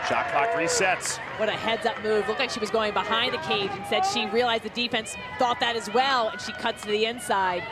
[SPEAKER 1] Shot clock resets.
[SPEAKER 2] What a heads-up move. Looked like she was going behind the cage and said she realized the defense thought that as well, and she cuts to the inside.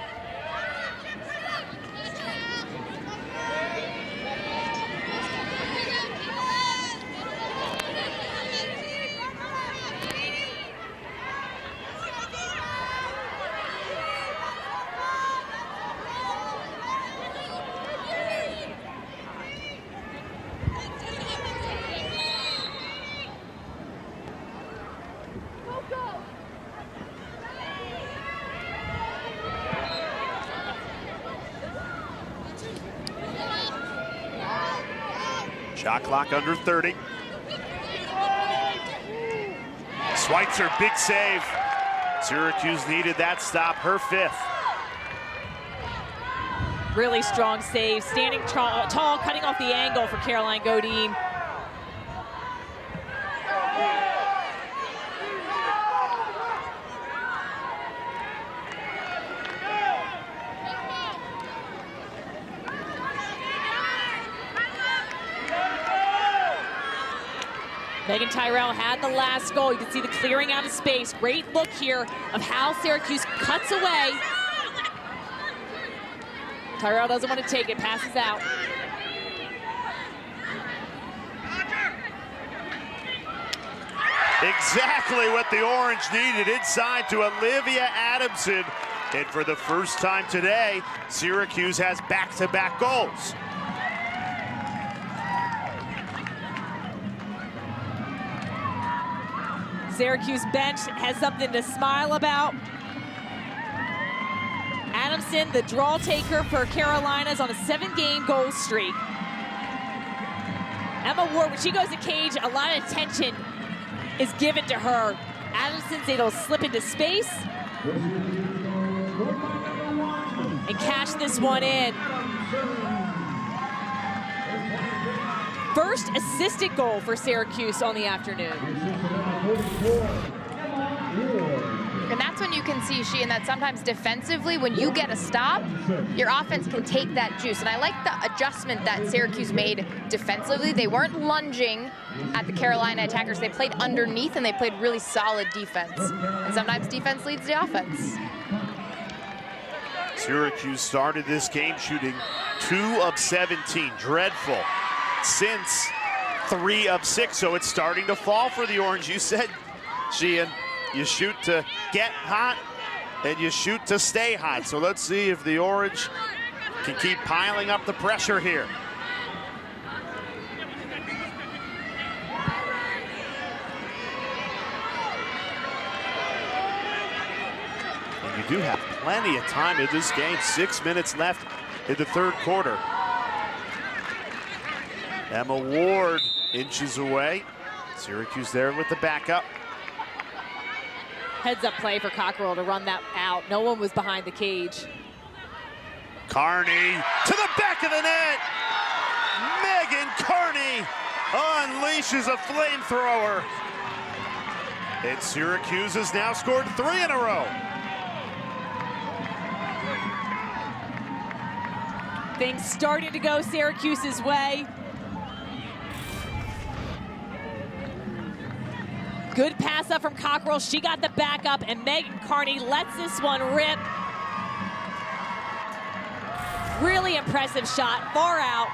[SPEAKER 1] Shot clock under 30. Schweitzer, big save. Syracuse needed that stop, her 5th.
[SPEAKER 2] Really strong save, standing tall, cutting off the angle for Caroline Godine. Meaghan Tyrrell had the last goal. You can see the clearing out of space. Great look here of how Syracuse cuts away. Tyrrell doesn't want to take it, passes out.
[SPEAKER 1] Exactly what the Orange needed, inside to Olivia Adamson. And for the first time today, Syracuse has back-to-back goals.
[SPEAKER 2] Syracuse bench has something to smile about. Adamson, the draw taker for Carolina's on a 7-game goal streak. Emma Ward, when she goes to cage, a lot of attention is given to her. Adamson's able to slip into space and cash this one in. First assisted goal for Syracuse on the afternoon.
[SPEAKER 3] And that's when you can see, Sheehan, that sometimes defensively, when you get a stop, your offense can take that juice. And I like the adjustment that Syracuse made defensively. They weren't lunging at the Carolina attackers. They played underneath, and they played really solid defense. And sometimes defense leads the offense.
[SPEAKER 1] Syracuse started this game shooting 2 of 17. Dreadful. Since 3 of 6, so it's starting to fall for the Orange. You said, Sheehan, you shoot to get hot and you shoot to stay hot. So let's see if the Orange can keep piling up the pressure here. And you do have plenty of time in this game. 6 minutes left in the 3rd quarter. Emma Ward inches away. Syracuse there with the backup.
[SPEAKER 2] Heads up play for Cockrell to run that out. No one was behind the cage.
[SPEAKER 1] Carney to the back of the net. Meaghan Carney unleashes a flamethrower. And Syracuse has now scored 3 in a row.
[SPEAKER 2] Things starting to go Syracuse's way. Good pass up from Cockrell. She got the backup, and Meaghan Carney lets this one rip. Really impressive shot, far out.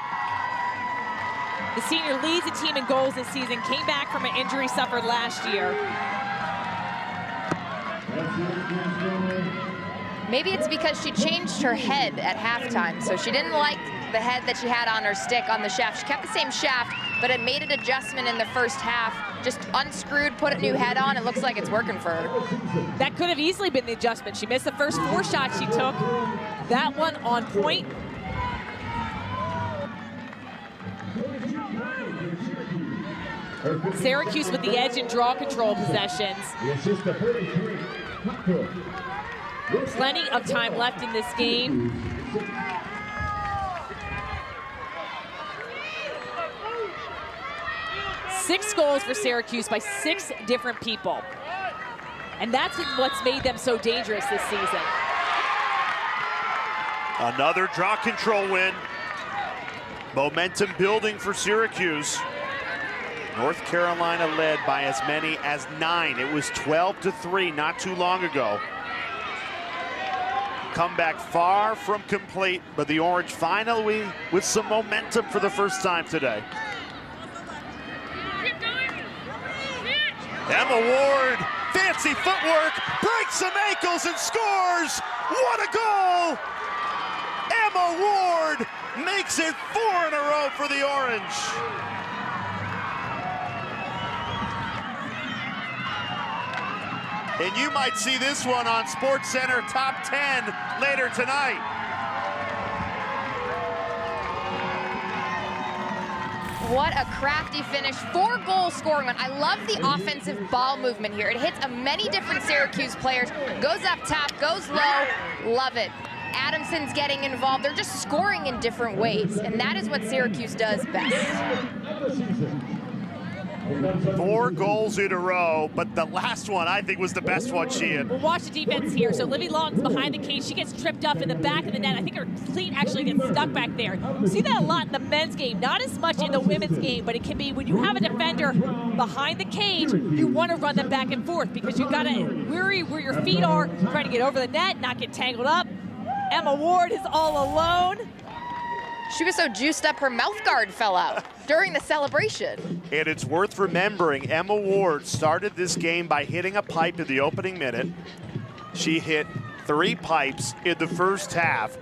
[SPEAKER 2] The senior leads the team in goals this season, came back from an injury suffered last year.
[SPEAKER 3] Maybe it's because she changed her head at halftime, so she didn't like the head that she had on her stick on the shaft. She kept the same shaft, but it made an adjustment in the first half. Just unscrewed, put a new head on. It looks like it's working for her.
[SPEAKER 2] That could have easily been the adjustment. She missed the first 4 shots she took. That one on point. Syracuse with the edge in draw control possessions. Plenty of time left in this game. Six goals for Syracuse by 6 different people. And that's what's made them so dangerous this season.
[SPEAKER 1] Another draw control win. Momentum building for Syracuse. North Carolina led by as many as 9. It was 12-3 not too long ago. Comeback far from complete, but the Orange finally with some momentum for the first time today. Emma Ward, fancy footwork, breaks some ankles and scores. What a goal! Emma Ward makes it 4 in a row for the Orange. And you might see this one on SportsCenter Top 10 later tonight.
[SPEAKER 3] What a crafty finish. 4-goal scoring one. I love the offensive ball movement here. It hits many different Syracuse players. Goes up top, goes low. Love it. Adamson's getting involved. They're just scoring in different ways. And that is what Syracuse does best.
[SPEAKER 1] 4 goals in a row, but the last one I think was the best one she had.
[SPEAKER 2] We'll watch the defense here. So Livy Long's behind the cage. She gets tripped up in the back of the net. I think her cleat actually gets stuck back there. You see that a lot in the men's game, not as much in the women's game, but it can be when you have a defender behind the cage, you want to run them back and forth because you've got to worry where your feet are, trying to get over the net, not get tangled up. Emma Ward is all alone.
[SPEAKER 3] She was so juiced up, her mouth guard fell out during the celebration.
[SPEAKER 1] And it's worth remembering, Emma Ward started this game by hitting a pipe in the opening minute. She hit 3 pipes in the first half.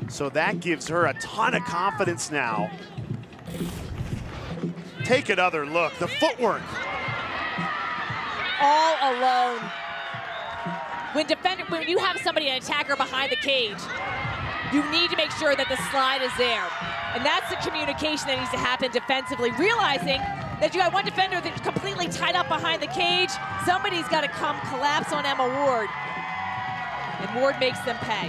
[SPEAKER 1] So that gives her a ton of confidence now. Take another look, the footwork.
[SPEAKER 2] All alone. When you have somebody, an attacker behind the cage, you need to make sure that the slide is there. And that's the communication that needs to happen defensively, realizing that you got one defender that's completely tied up behind the cage. Somebody's got to come collapse on Emma Ward. And Ward makes them pay.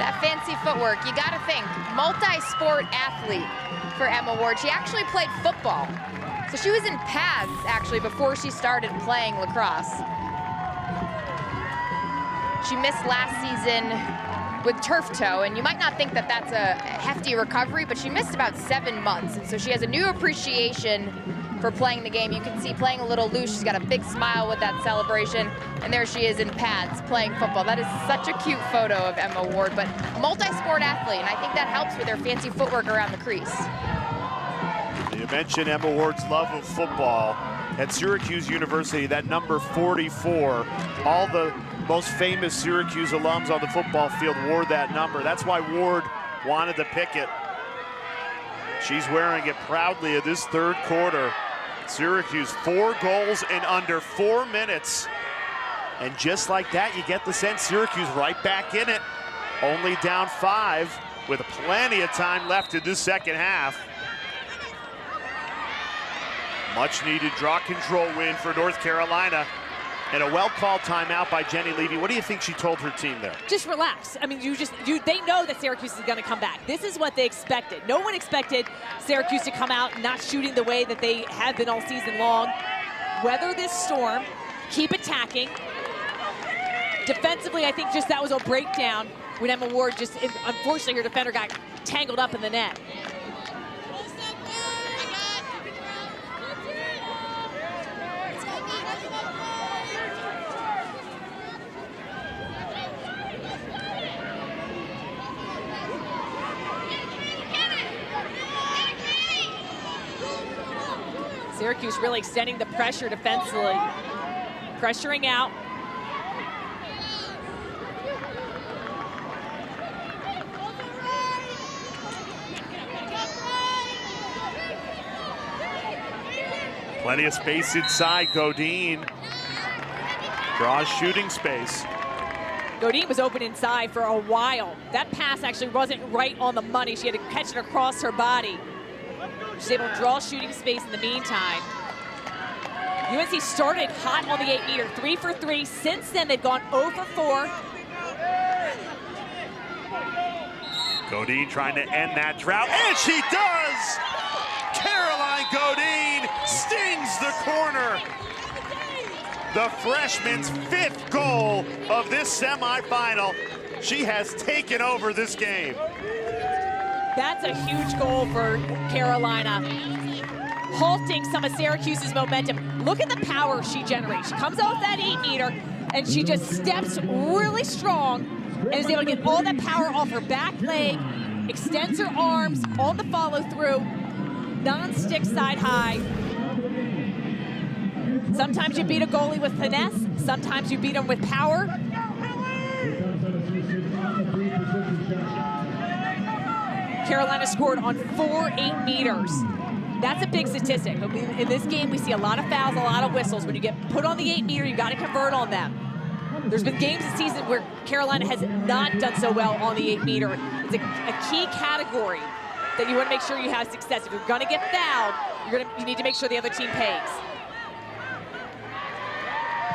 [SPEAKER 3] That fancy footwork, you got to think, multi-sport athlete for Emma Ward. She actually played football. So she was in pads, actually, before she started playing lacrosse. She missed last season with turf toe, and you might not think that that's a hefty recovery, but she missed about 7 months, and so she has a new appreciation for playing the game. You can see playing a little loose. She's got a big smile with that celebration, and there she is in pads playing football. That is such a cute photo of Emma Ward, but multi-sport athlete, and I think that helps with her fancy footwork around the crease.
[SPEAKER 1] You mentioned Emma Ward's love of football. At Syracuse University, that number 44, all the most famous Syracuse alums on the football field wore that number. That's why Ward wanted to pick it. She's wearing it proudly in this third quarter. Syracuse, 4 goals in under 4 minutes. And just like that, you get the sense Syracuse right back in it. Only down 5 with plenty of time left in this second half. Much needed draw control win for North Carolina. And a well-called timeout by Jenny Levy. What do you think she told her team there?
[SPEAKER 2] Just relax. I mean, they know that Syracuse is going to come back. This is what they expected. No one expected Syracuse to come out not shooting the way that they have been all season long. Weather this storm, keep attacking. Defensively, I think just that was a breakdown when Emma Ward unfortunately, her defender got tangled up in the net. Syracuse really extending the pressure defensively. Pressuring out.
[SPEAKER 1] Plenty of space inside. Godine draws shooting space.
[SPEAKER 2] Godine was open inside for a while. That pass actually wasn't right on the money. She had to catch it across her body. She's able to draw shooting space in the meantime. UNC started hot on the 8-meter, 3 for 3. Since then, they've gone 0 for 4.
[SPEAKER 1] Godine trying to end that drought, and she does! Caroline Godine stings the corner. The freshman's 5th goal of this semifinal. She has taken over this game.
[SPEAKER 2] That's a huge goal for Carolina, halting some of Syracuse's momentum. Look at the power she generates. She comes off that 8-meter, and she just steps really strong and is able to get all that power off her back leg, extends her arms on the follow-through, non-stick side high. Sometimes you beat a goalie with finesse, sometimes you beat them with power. Carolina scored on 4 8-meters. That's a big statistic. In this game, we see a lot of fouls, a lot of whistles. When you get put on the 8-meter, you got to convert on them. There's been games this season where Carolina has not done so well on the 8-meter. It's a key category that you want to make sure you have success. If you're going to get fouled, you need to make sure the other team pays.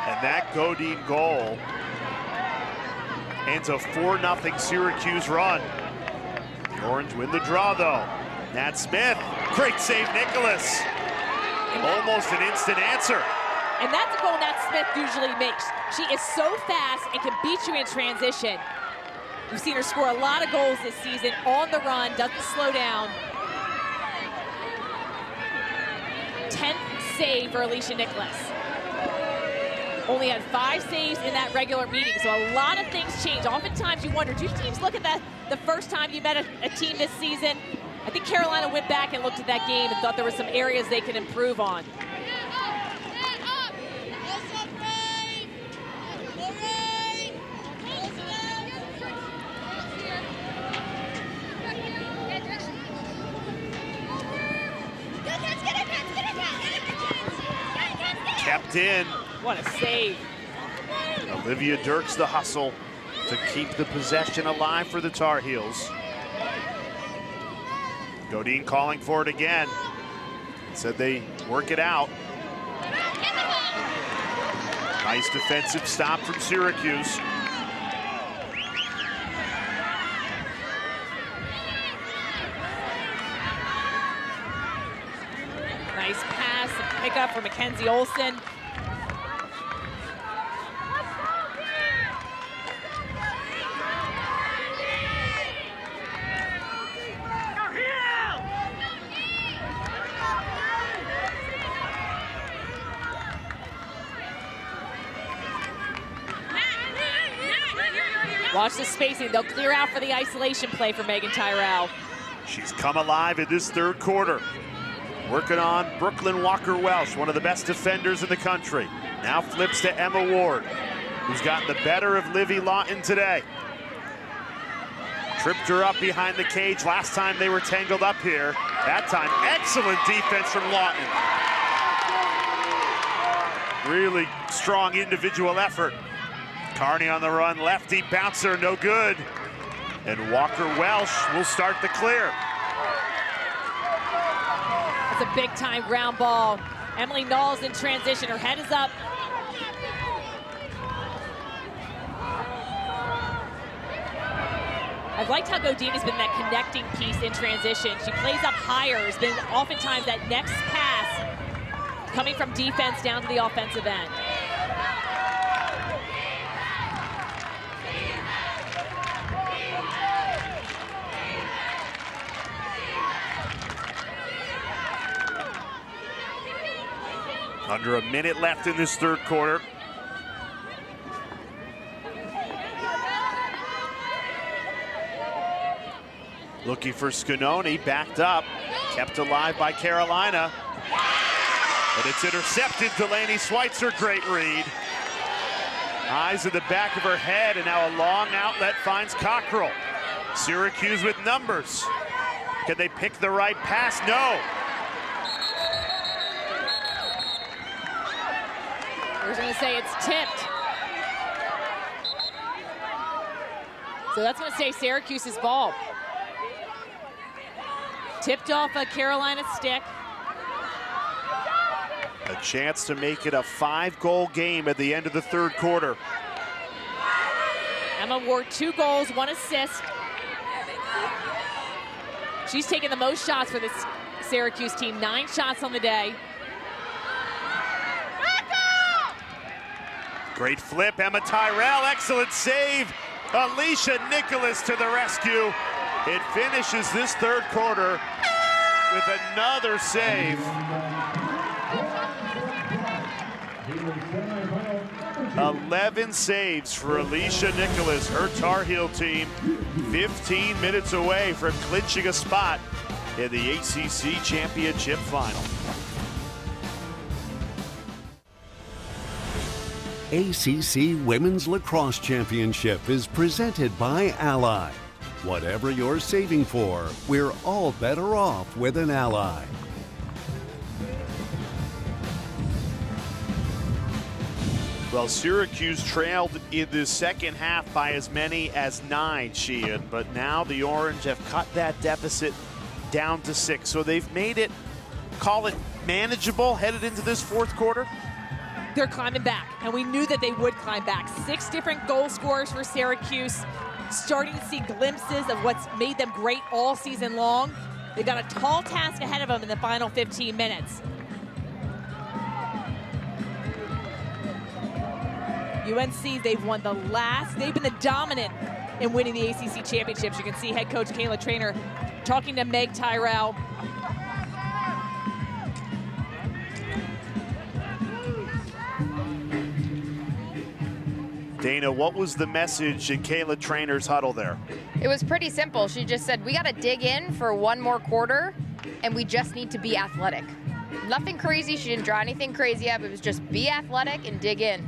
[SPEAKER 1] And that Godine goal ends a 4-0 Syracuse run. The Orange win the draw, though. Nat Smith, great save, Nicholas. Almost an instant answer.
[SPEAKER 2] And that's a goal Nat Smith usually makes. She is so fast and can beat you in transition. We've seen her score a lot of goals this season on the run, doesn't slow down. 10th save for Alicia Nicholas. Only had 5 saves in that regular meeting, so a lot of things change. Oftentimes you wonder, do teams look at that the first time you met a team this season? I think Carolina went back and looked at that game and thought there were some areas they could improve on.
[SPEAKER 1] Kept in.
[SPEAKER 2] What a save.
[SPEAKER 1] Olivia Dirks the hustle to keep the possession alive for the Tar Heels. Godine calling for it again. Said they work it out. Nice defensive stop from Syracuse.
[SPEAKER 2] Nice pass and pickup for Mackenzie Olsen. Watch the spacing. They'll clear out for the isolation play for Meaghan Tyrrell.
[SPEAKER 1] She's come alive in this 3rd quarter. Working on Brooklyn Walker-Welsh, one of the best defenders in the country. Now flips to Emma Ward, who's gotten the better of Livy Lawton today. Tripped her up behind the cage last time they were tangled up here. That time, excellent defense from Lawton. Really strong individual effort. Carney on the run, lefty bouncer, no good. And Walker-Welsh will start the clear.
[SPEAKER 2] It's a big-time ground ball. Emily Knowles in transition. Her head is up. I've liked how Godine has been that connecting piece in transition. She plays up higher. Has been oftentimes that next pass coming from defense down to the offensive end.
[SPEAKER 1] Under a minute left in this 3rd quarter. Looking for Scanoni, backed up, kept alive by Carolina. But it's intercepted. Delaney Schweitzer, great read. Eyes at the back of her head, and now a long outlet finds Cockrell. Syracuse with numbers. Can they pick the right pass? No.
[SPEAKER 2] We're going to say it's tipped. So that's going to stay Syracuse's ball. Tipped off a Carolina stick.
[SPEAKER 1] A chance to make it a 5-goal game at the end of the third quarter.
[SPEAKER 2] Emma Ward, 2 goals, 1 assist. She's taken the most shots for this Syracuse team, 9 shots on the day.
[SPEAKER 1] Great flip, Emma Tyrrell, excellent save. Alicia Nicholas to the rescue. It finishes this third quarter with another save. 11 saves for Alicia Nicholas, her Tar Heel team, 15 minutes away from clinching a spot in the ACC Championship final.
[SPEAKER 5] ACC Women's Lacrosse Championship is presented by Ally. Whatever you're saving for, we're all better off with an Ally.
[SPEAKER 1] Well, Syracuse trailed in the second half by as many as 9, Sheehan, but now the Orange have cut that deficit down to 6. So they've made it, call it manageable, headed into this fourth quarter.
[SPEAKER 2] They're climbing back, and we knew that they would climb back. 6 different goal scorers for Syracuse, starting to see glimpses of what's made them great all season long. They've got a tall task ahead of them in the final 15 minutes. UNC, they've been the dominant in winning the ACC championships. You can see head coach Caitlyn Trainer talking to Meg Tyrrell.
[SPEAKER 1] Dana, what was the message in Caitlyn Trainer's huddle there?
[SPEAKER 3] It was pretty simple. She just said, we got to dig in for 1 more quarter, and we just need to be athletic. Nothing crazy. She didn't draw anything crazy up. It was just be athletic and dig in.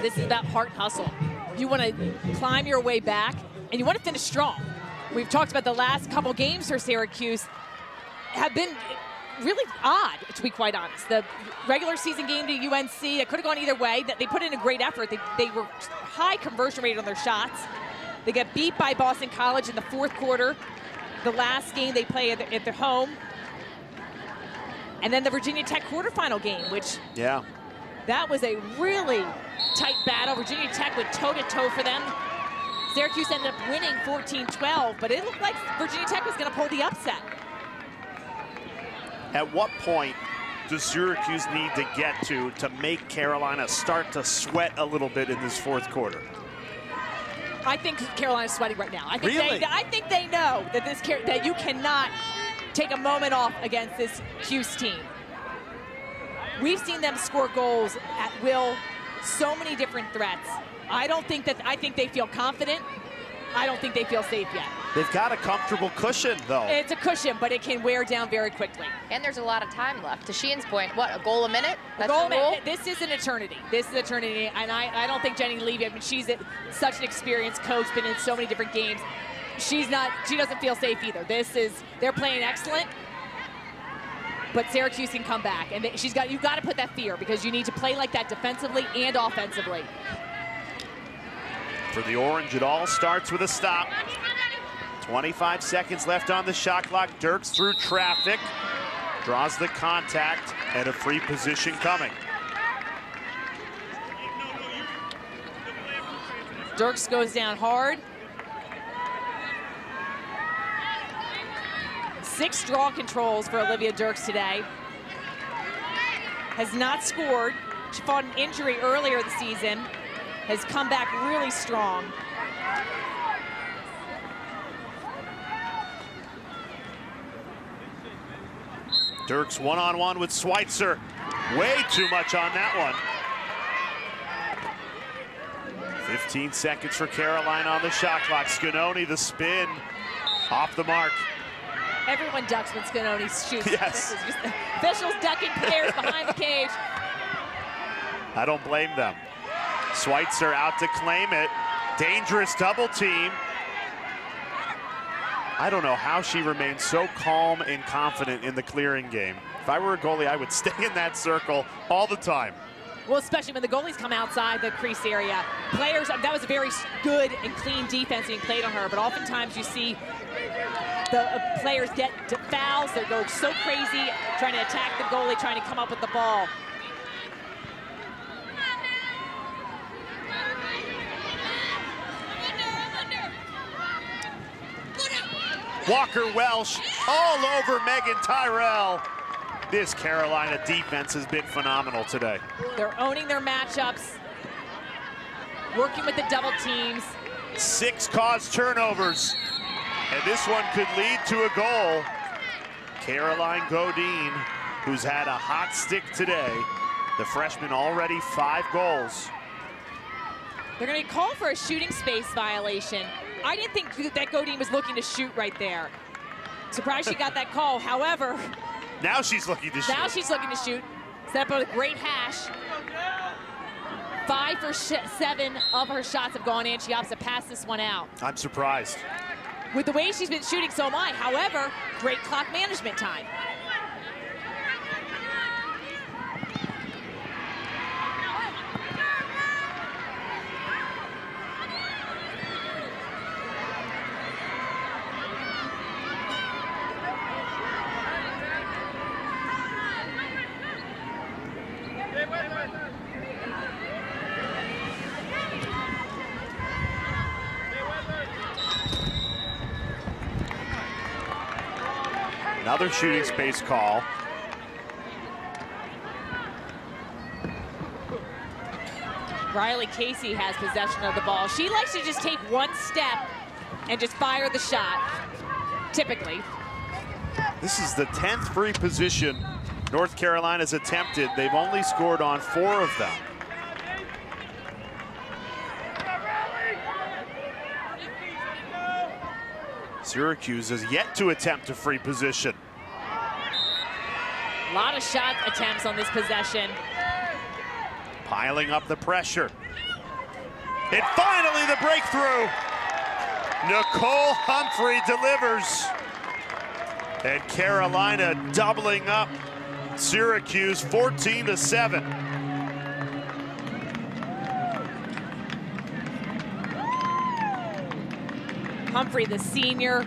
[SPEAKER 2] This is about heart and hustle. You want to climb your way back, and you want to finish strong. We've talked about the last couple games for Syracuse have been really odd, to be quite honest. The regular season game to UNC, it could have gone either way. They put in a great effort. They were high conversion rate on their shots. They got beat by Boston College in the fourth quarter. The last game they play at their home. And then the Virginia Tech quarterfinal game, which that was a really tight battle. Virginia Tech went toe-to-toe for them. Syracuse ended up winning 14-12, but it looked like Virginia Tech was going to pull the upset.
[SPEAKER 1] At what point does Syracuse need to get to make Carolina start to sweat a little bit in this fourth quarter?
[SPEAKER 2] I think Carolina's sweating right now. I think
[SPEAKER 1] really?
[SPEAKER 2] I think they know that that you cannot take a moment off against this Cuse team. We've seen them score goals at will, so many different threats. I think they feel confident. I don't think they feel safe yet.
[SPEAKER 1] They've got a comfortable cushion, though.
[SPEAKER 2] It's a cushion, but it can wear down very quickly.
[SPEAKER 3] And there's a lot of time left. To Sheehan's point, what, a goal a minute? That's
[SPEAKER 2] a goal
[SPEAKER 3] the rule?
[SPEAKER 2] This is an eternity. This is eternity, and I don't think Jenny Levy, I mean, she's such an experienced coach, been in so many different games. She doesn't feel safe either. They're playing excellent, but Syracuse can come back, and you've got to put that fear, because you need to play like that defensively and offensively.
[SPEAKER 1] For the Orange, it all starts with a stop. 25 seconds left on the shot clock. Dirks through traffic, draws the contact, and a free position coming.
[SPEAKER 2] Dirks goes down hard. 6 draw controls for Olivia Dirks today. Has not scored. She fought an injury earlier this season. Has come back really strong.
[SPEAKER 1] Dirks one-on-one with Schweitzer. Way too much on that one. 15 seconds for Carolina on the shot clock. Scanoni, the spin, off the mark.
[SPEAKER 2] Everyone ducks when Scanoni shoots.
[SPEAKER 1] Yes.
[SPEAKER 2] Officials ducking players behind the cage.
[SPEAKER 1] I don't blame them. Schweitzer out to claim it. Dangerous double team. I don't know how she remains so calm and confident in the clearing game. If I were a goalie, I would stay in that circle all the time.
[SPEAKER 2] Well, especially when the goalies come outside the crease area. Players, that was a very good and clean defense being played on her, but oftentimes you see the players get to fouls. They go so crazy, trying to attack the goalie, trying to come up with the ball.
[SPEAKER 1] Walker Welsh all over Meaghan Tyrrell. This Carolina defense has been phenomenal today.
[SPEAKER 2] They're owning their matchups, working with the double teams.
[SPEAKER 1] 6 caused turnovers, and this one could lead to a goal. Caroline Godine, who's had a hot stick today. The freshman already 5 goals.
[SPEAKER 2] They're going to call for a shooting space violation. I didn't think that Godine was looking to shoot right there. Surprised she got that call. However,
[SPEAKER 1] now she's looking to shoot.
[SPEAKER 2] Now she's looking to shoot. Set up a great hash. 5 for 7 of her shots have gone in. She opts to pass this one out.
[SPEAKER 1] I'm surprised.
[SPEAKER 2] With the way she's been shooting, so am I. However, great clock management time.
[SPEAKER 1] Another shooting space call.
[SPEAKER 2] Riley Casey has possession of the ball. She likes to just take one step and just fire the shot, typically.
[SPEAKER 1] This is the 10th free position North Carolina's attempted. They've only scored on 4 of them. Syracuse has yet to attempt a free position.
[SPEAKER 2] A lot of shot attempts on this possession.
[SPEAKER 1] Piling up the pressure. And finally the breakthrough. Nicole Humphrey delivers. And Carolina doubling up Syracuse 14-7.
[SPEAKER 2] Humphrey, the senior,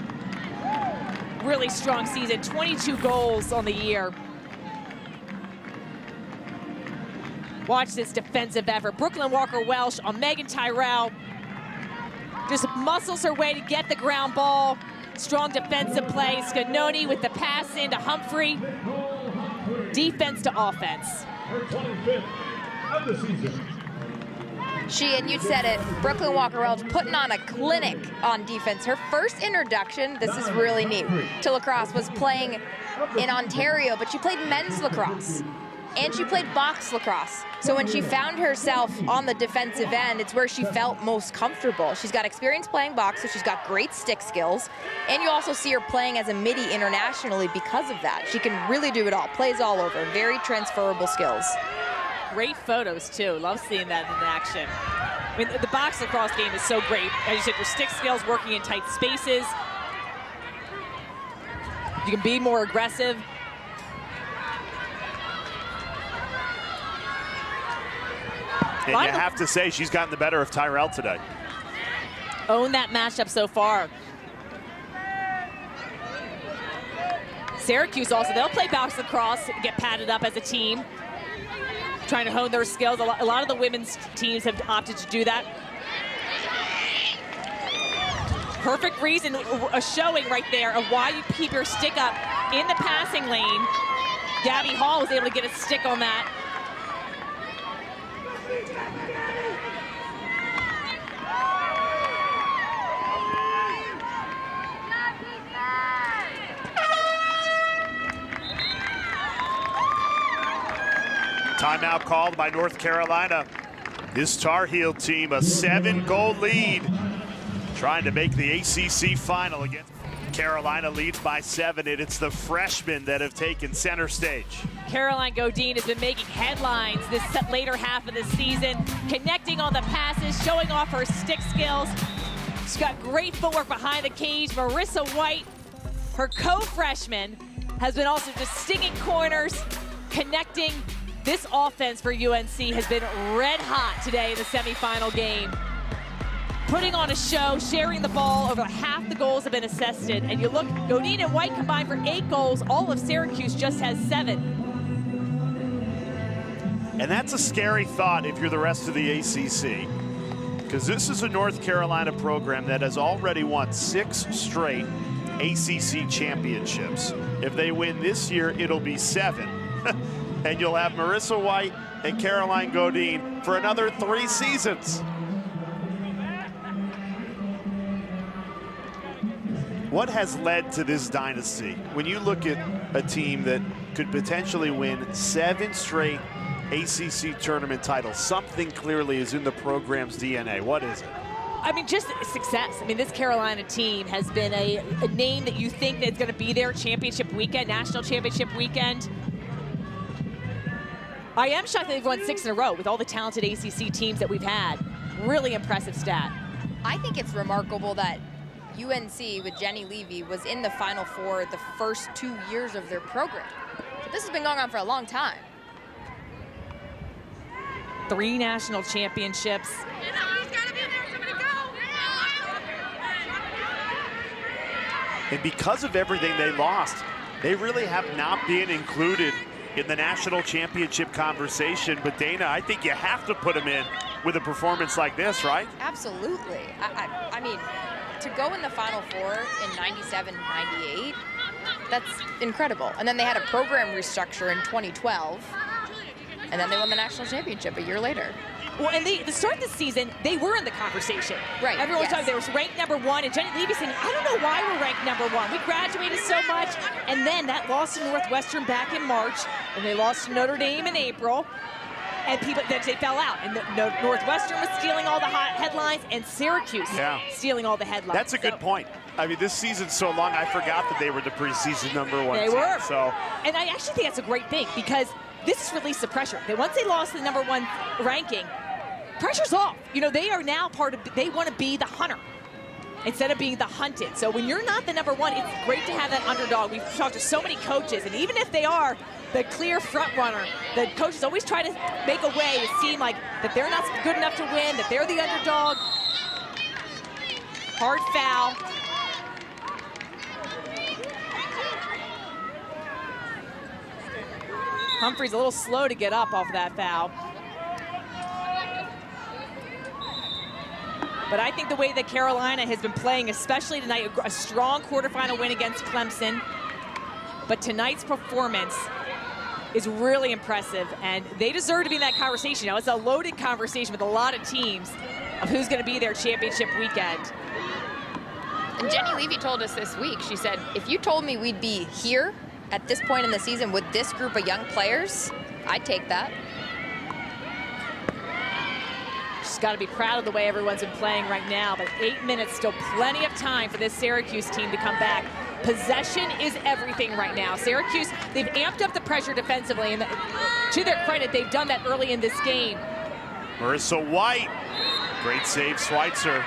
[SPEAKER 2] really strong season, 22 goals on the year. Watch this defensive effort. Brooklyn Walker-Welsh on Meaghan Tyrrell. Just muscles her way to get the ground ball. Strong defensive play. Scanoni with the pass into Humphrey. Defense to offense.
[SPEAKER 4] Her 25th of the season.
[SPEAKER 3] And you said it, Brooklyn Walker-Welch putting on a clinic on defense. Her first introduction, this is really neat, to lacrosse was playing in Ontario, but she played men's lacrosse. And she played box lacrosse. So when she found herself on the defensive end, it's where she felt most comfortable. She's got experience playing box, so she's got great stick skills. And you also see her playing as a midi internationally because of that. She can really do it all, plays all over, very transferable skills.
[SPEAKER 2] Great photos, too. Love seeing that in action. I mean, the box lacrosse game is so great. As you said, your stick skills, working in tight spaces. You can be more aggressive.
[SPEAKER 1] And you have to say, she's gotten the better of Tyrrell today.
[SPEAKER 2] Own that matchup so far. Syracuse also, they'll play box lacrosse, get padded up as a team, trying to hone their skills. A lot of the women's teams have opted to do that. Perfect reason, a showing right there of why you keep your stick up in the passing lane. Gabby Hall was able to get a stick on that.
[SPEAKER 1] Timeout called by North Carolina. This Tar Heel team, a 7-goal lead, trying to make the ACC final against Carolina. Leads by 7, and it's the freshmen that have taken center stage.
[SPEAKER 2] Caroline Godine has been making headlines this later half of the season, connecting on the passes, showing off her stick skills. She's got great footwork behind the cage. Marissa White, her co-freshman, has been also just stinging corners, connecting. This offense for UNC has been red hot today in the semifinal game. Putting on a show, sharing the ball. Over half the goals have been assisted. And you look, Godine and White combined for 8 goals. All of Syracuse just has 7.
[SPEAKER 1] And that's a scary thought if you're the rest of the ACC. Because this is a North Carolina program that has already won 6 straight ACC championships. If they win this year, it'll be 7. And you'll have Marissa White and Caitlyn Wurzburger for another 3 seasons. What has led to this dynasty? When you look at a team that could potentially win 7 straight ACC tournament titles, something clearly is in the program's DNA. What is it?
[SPEAKER 2] I mean, just success. I mean, this Carolina team has been a name that you think that's going to be there championship weekend, national championship weekend. I am shocked that they've won 6 in a row with all the talented ACC teams that we've had. Really impressive stat.
[SPEAKER 3] I think it's remarkable that UNC with Jenny Levy was in the Final Four the first 2 years of their program. But this has been going on for a long time.
[SPEAKER 2] 3 national championships.
[SPEAKER 1] And because of everything they lost, they really have not been included in the national championship conversation. But Dana, I think you have to put them in with a performance like this, right?
[SPEAKER 3] Absolutely. I mean, to go in the Final Four in 97, 98, that's incredible. And then they had a program restructure in 2012, and then they won the national championship a year later.
[SPEAKER 2] Well, and the start of the season, they were in the conversation.
[SPEAKER 3] Right.
[SPEAKER 2] Everyone was talking, they were ranked #1, and Jenny Levy saying, I don't know why we're ranked #1. We graduated so much, and then that loss to Northwestern back in March, and they lost to Notre Dame in April, and people then they fell out. And Northwestern was stealing all the hot headlines, and Syracuse stealing all the headlines.
[SPEAKER 1] That's a good point. I mean, this season's so long, I forgot that they were the preseason #1
[SPEAKER 2] They
[SPEAKER 1] team.
[SPEAKER 2] were.
[SPEAKER 1] So,
[SPEAKER 2] and I actually think that's a great thing, because this has released the pressure. That once they lost the #1 ranking, pressure's off. You know, they are now they want to be the hunter instead of being the hunted. So when you're not the #1, it's great to have that underdog. We've talked to so many coaches, and even if they are the clear front runner, the coaches always try to make a way to seem like that they're not good enough to win, that they're the underdog. Hard foul. Humphrey's a little slow to get up off that foul. But I think the way that Carolina has been playing, especially tonight, a strong quarterfinal win against Clemson. But tonight's performance is really impressive, and they deserve to be in that conversation. Now, it's a loaded conversation with a lot of teams of who's going to be their championship weekend.
[SPEAKER 3] And Jenny Levy told us this week, she said, if you told me we'd be here at this point in the season with this group of young players, I'd take that.
[SPEAKER 2] She's got to be proud of the way everyone's been playing right now, but 8 minutes, still plenty of time for this Syracuse team to come back. Possession is everything right now. Syracuse, they've amped up the pressure defensively, and to their credit, they've done that early in this game.
[SPEAKER 1] Marissa White, great save, Schweitzer.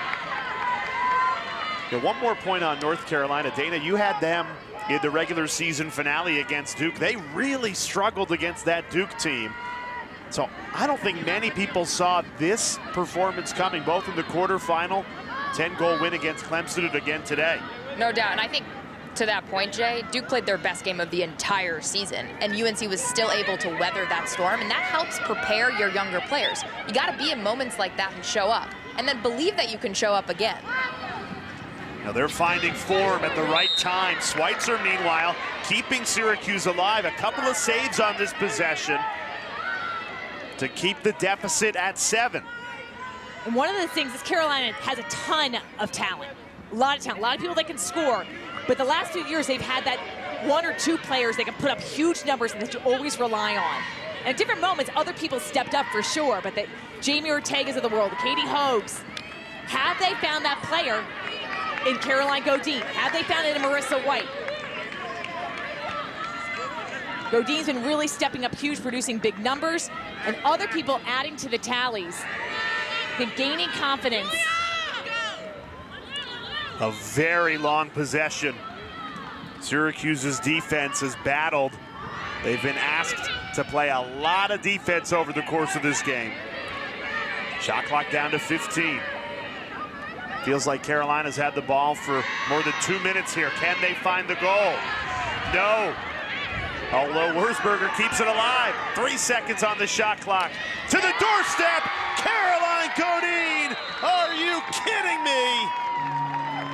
[SPEAKER 1] Yeah, one more point on North Carolina. Dana, you had them in the regular season finale against Duke. They really struggled against that Duke team. So I don't think many people saw this performance coming, both in the quarterfinal, 10-goal win against Clemson, and again today.
[SPEAKER 3] No doubt, and I think to that point, Jay, Duke played their best game of the entire season, and UNC was still able to weather that storm, and that helps prepare your younger players. You got to be in moments like that and show up, and then believe that you can show up again.
[SPEAKER 1] Now they're finding form at the right time. Schweitzer, meanwhile, keeping Syracuse alive. A couple of saves on this possession to keep the deficit at 7.
[SPEAKER 2] And one of the things is Carolina has a ton of talent, a lot of people that can score. But the last few years, they've had that 1 or 2 players that can put up huge numbers and that you always rely on. And at different moments, other people stepped up for sure, but the Jamie Ortegas of the world, the Katie Hogues, have they found that player in Caitlyn Wurzburger? Have they found it in Marissa White? Godine's been really stepping up huge, producing big numbers, and other people adding to the tallies, gaining confidence.
[SPEAKER 1] A very long possession. Syracuse's defense has battled. They've been asked to play a lot of defense over the course of this game. Shot clock down to 15. Feels like Carolina's had the ball for more than 2 minutes here. Can they find the goal? No. Although Wurzburger keeps it alive. 3 seconds on the shot clock. To the doorstep, Caitlyn Wurzburger. Are you kidding me?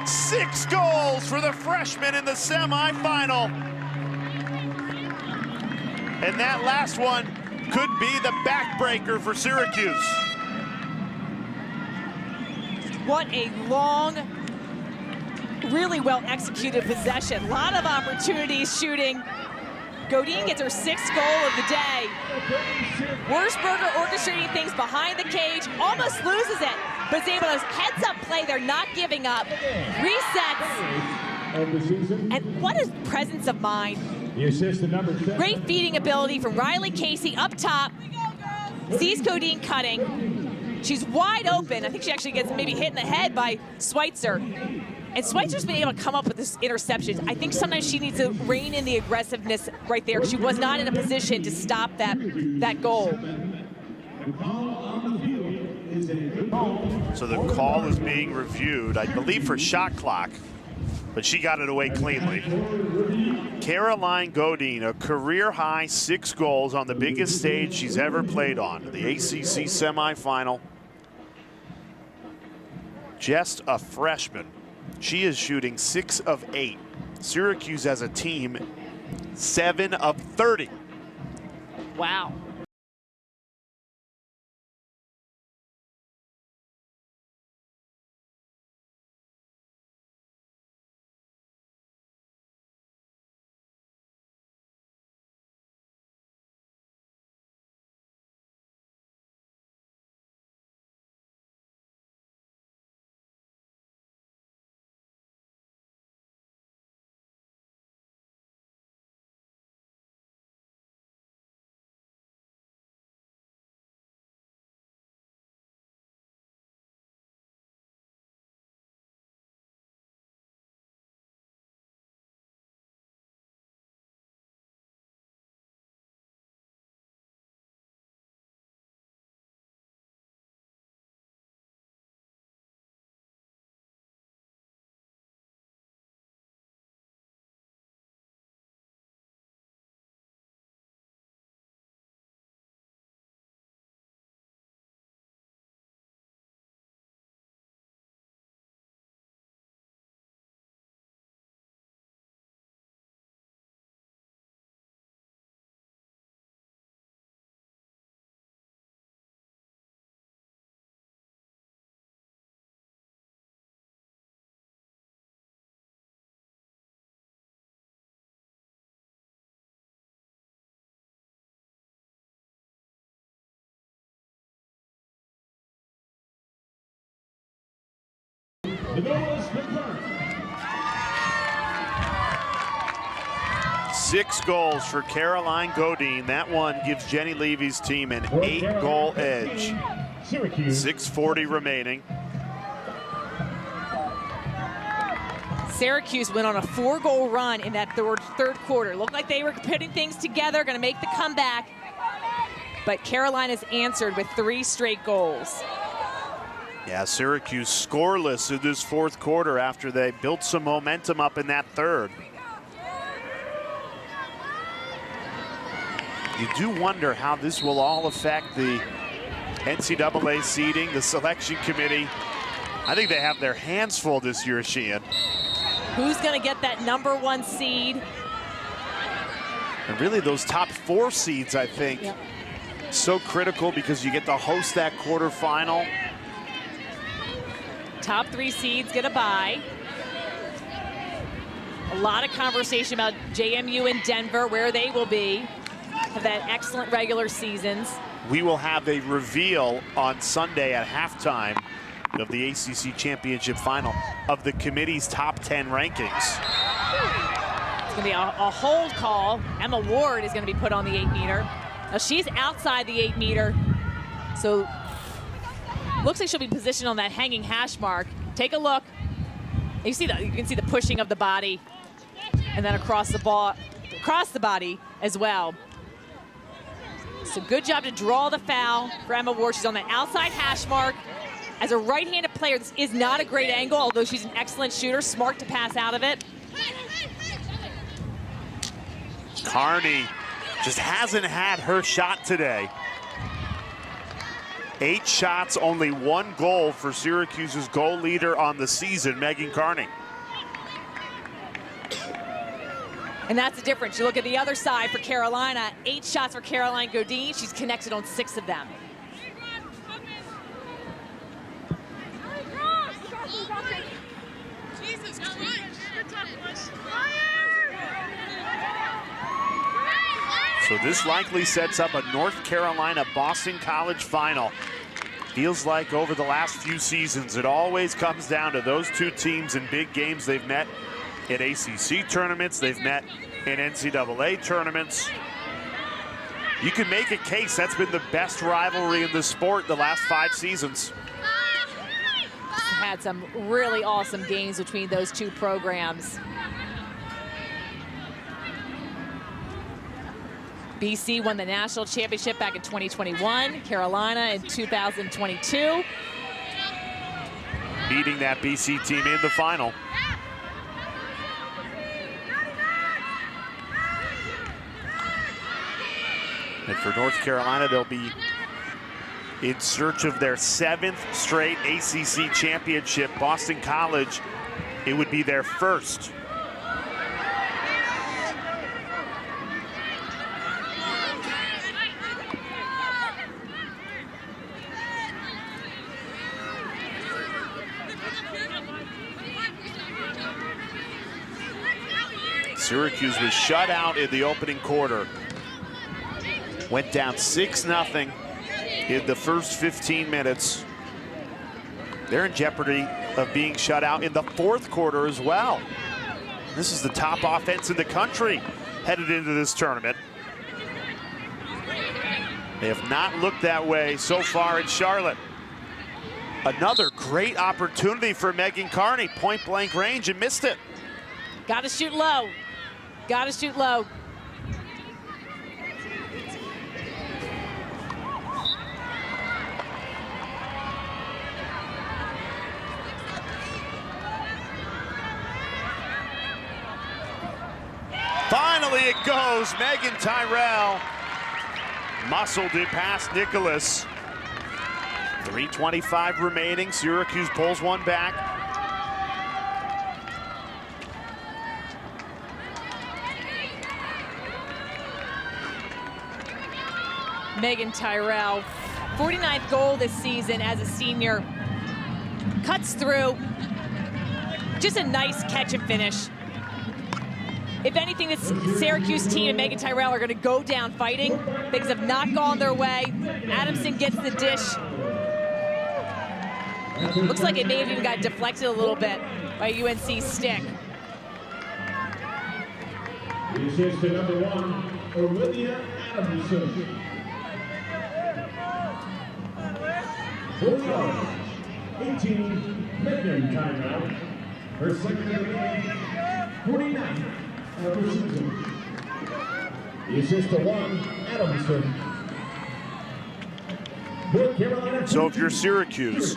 [SPEAKER 1] 6 goals for the freshman in the semifinal. And that last one could be the backbreaker for Syracuse.
[SPEAKER 2] What a long, really well executed possession. A lot of opportunities shooting. Godine gets her 6th goal of the day. Wurzburger orchestrating things behind the cage, almost loses it, but is able to heads-up play. They're not giving up. Resets. And what a presence of mind.
[SPEAKER 4] The assist to number 10.
[SPEAKER 2] Great feeding ability from Riley Casey up top. Sees Godine cutting. She's wide open. I think she actually gets maybe hit in the head by Schweitzer. And Schweitzer's been able to come up with this interception. I think sometimes she needs to rein in the aggressiveness right there. She was not in a position to stop that goal.
[SPEAKER 1] So the call is being reviewed, I believe, for shot clock, but she got it away cleanly. Caitlyn Wurzburger, a career-high 6 goals on the biggest stage she's ever played on, the ACC semifinal. Just a freshman. She is shooting 6 of 8. Syracuse as a team, 7 of 30.
[SPEAKER 2] Wow.
[SPEAKER 4] The goal is confirmed.
[SPEAKER 1] 6 goals for Caitlyn Wurzburger. That one gives Jenny Levy's team an 8-goal edge.
[SPEAKER 4] Syracuse.
[SPEAKER 1] 6:40 remaining.
[SPEAKER 2] Syracuse went on a 4-goal run in that third quarter. Looked like they were putting things together, going to make the comeback. But Carolina's answered with 3 straight goals.
[SPEAKER 1] Yeah, Syracuse scoreless in this 4th quarter after they built some momentum up in that 3rd. You do wonder how this will all affect the NCAA seeding, the selection committee. I think they have their hands full this year, Sheehan.
[SPEAKER 2] Who's going to get that #1 seed?
[SPEAKER 1] And really those top 4 seeds, I think, so critical because you get to host that quarterfinal.
[SPEAKER 2] Top 3 seeds get a bye. A lot of conversation about JMU and Denver, where they will be. Have had excellent regular seasons.
[SPEAKER 1] We will have a reveal on Sunday at halftime of the ACC Championship final of the committee's top 10 rankings.
[SPEAKER 2] It's going to be a hold call. Emma Ward is going to be put on the 8-meter. Now she's outside the 8-meter, so looks like she'll be positioned on that hanging hash mark. Take a look. You can see the pushing of the body, and then across the body as well. So good job to draw the foul for Emma Ward. She's on the outside hash mark. As a right-handed player, this is not a great angle, although she's an excellent shooter, smart to pass out of it.
[SPEAKER 1] Carney just hasn't had her shot today. 8 shots, only 1 goal for Syracuse's goal leader on the season, Meaghan Carney.
[SPEAKER 2] And that's the difference. You look at the other side for Carolina, 8 shots for Caroline Godine. She's connected on 6 of them.
[SPEAKER 1] So this likely sets up a North Carolina-Boston College final. Feels like over the last few seasons, it always comes down to those 2 teams in big games. They've met in ACC tournaments, they've met in NCAA tournaments. You can make a case that's been the best rivalry in the sport the last 5 seasons.
[SPEAKER 2] Had some really awesome games between those 2 programs. BC won the national championship back in 2021, Carolina in 2022.
[SPEAKER 1] Beating that BC team in the final. And for North Carolina, they'll be in search of their 7th straight ACC championship. Boston College, it would be their first. Syracuse was shut out in the opening quarter. Went down 6-0 in the first 15 minutes. They're in jeopardy of being shut out in the 4th quarter as well. This is the top offense in the country headed into this tournament. They have not looked that way so far in Charlotte. Another great opportunity for Meaghan Carney, point blank range, and missed it.
[SPEAKER 2] Got to shoot low. Got to shoot low.
[SPEAKER 1] Finally it goes. Meaghan Tyrrell muscled it past Nicholas. 3:25 remaining. Syracuse pulls one back.
[SPEAKER 2] Meaghan Tyrrell, 49th goal this season as a senior. Cuts through. Just a nice catch and finish. If anything, this Syracuse team and Meaghan Tyrrell are going to go down fighting. Things have not gone their way. Adamson gets the dish. Looks like it may have even got deflected a little bit by UNC's stick.
[SPEAKER 4] The assist to number 1, Olivia Adamson. 18, Meaghan Tyrrell. Her second game, 49 of the season. The assist to 1, Adamson.
[SPEAKER 1] So if you're Syracuse,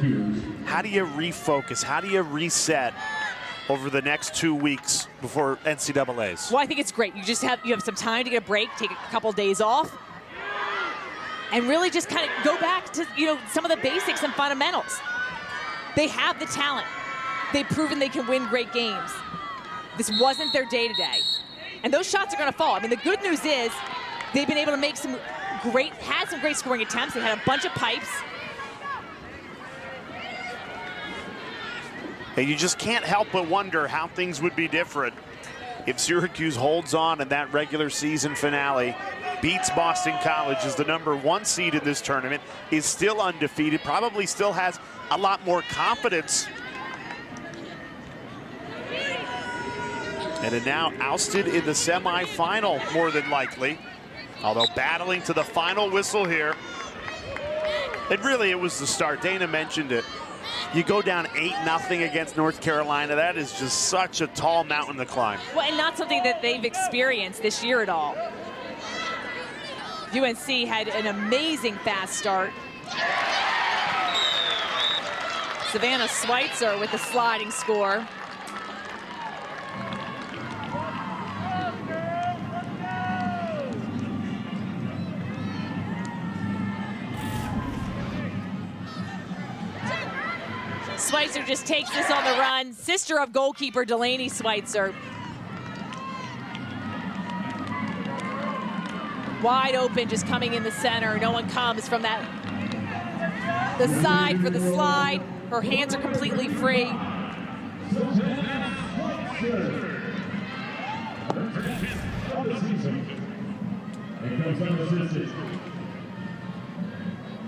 [SPEAKER 1] how do you refocus? How do you reset over the next 2 weeks before NCAAs?
[SPEAKER 2] Well, I think it's great. You have some time to get a break, take a couple days off, and really just kind of go back to some of the basics and fundamentals. They have the talent. They've proven they can win great games. This wasn't their day today, and those shots are going to fall. I mean, the good news is they've been able to make some great scoring attempts. They had a bunch of pipes.
[SPEAKER 1] And you just can't help but wonder how things would be different if Syracuse holds on in that regular season finale, beats Boston College as the #1 seed in this tournament, is still undefeated, probably still has a lot more confidence. And are now ousted in the semifinal, more than likely. Although battling to the final whistle here. And really, it was the start. Dana mentioned it. You go down 8-0 against North Carolina. That is just such a tall mountain to climb.
[SPEAKER 2] Well, and not something that they've experienced this year at all. UNC had an amazing fast start. Savannah Schweitzer with the sliding score. Schweitzer just takes this on the run. Sister of goalkeeper Delaney Schweitzer. Wide open, just coming in the center. No one comes from the side for the slide. Her hands are completely free.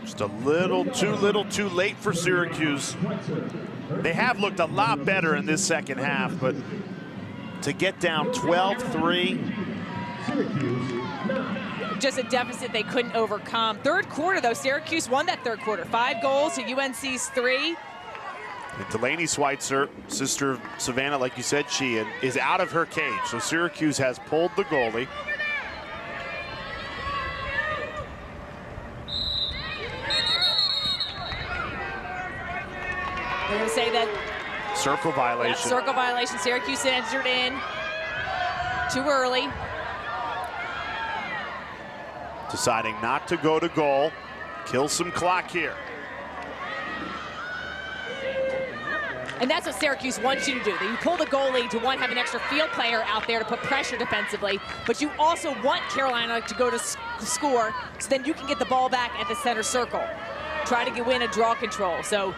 [SPEAKER 1] Just a little too late for Syracuse. They have looked a lot better in this second half, but to get down 12-3.
[SPEAKER 2] Just a deficit they couldn't overcome. Third quarter, though, Syracuse won that third quarter. 5 goals to UNC's 3.
[SPEAKER 1] And Delaney Schweitzer, sister of Savannah, like you said, she is out of her cage. So Syracuse has pulled the goalie.
[SPEAKER 2] We're going to say that
[SPEAKER 1] circle violation.
[SPEAKER 2] Yep, circle violation. Syracuse entered in too early.
[SPEAKER 1] Deciding not to go to goal. Kill some clock here.
[SPEAKER 2] And that's what Syracuse wants you to do. You pull the goalie to, one, have an extra field player out there to put pressure defensively, but you also want Carolina to go to score, so then you can get the ball back at the center circle. Try to win a draw control. So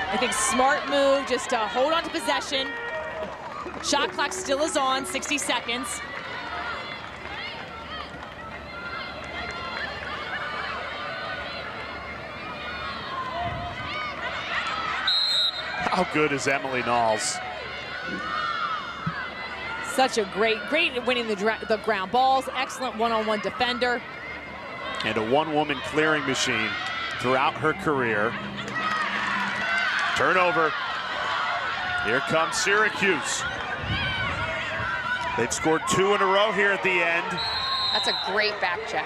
[SPEAKER 2] I think smart move just to hold on to possession. Shot clock still is on, 60 seconds.
[SPEAKER 1] How good is Emily Knowles?
[SPEAKER 2] Such a great at winning the ground balls. Excellent one-on-one defender.
[SPEAKER 1] And a one-woman clearing machine throughout her career. Turnover. Here comes Syracuse. They've scored 2 in a row here at the end.
[SPEAKER 3] That's a great back check.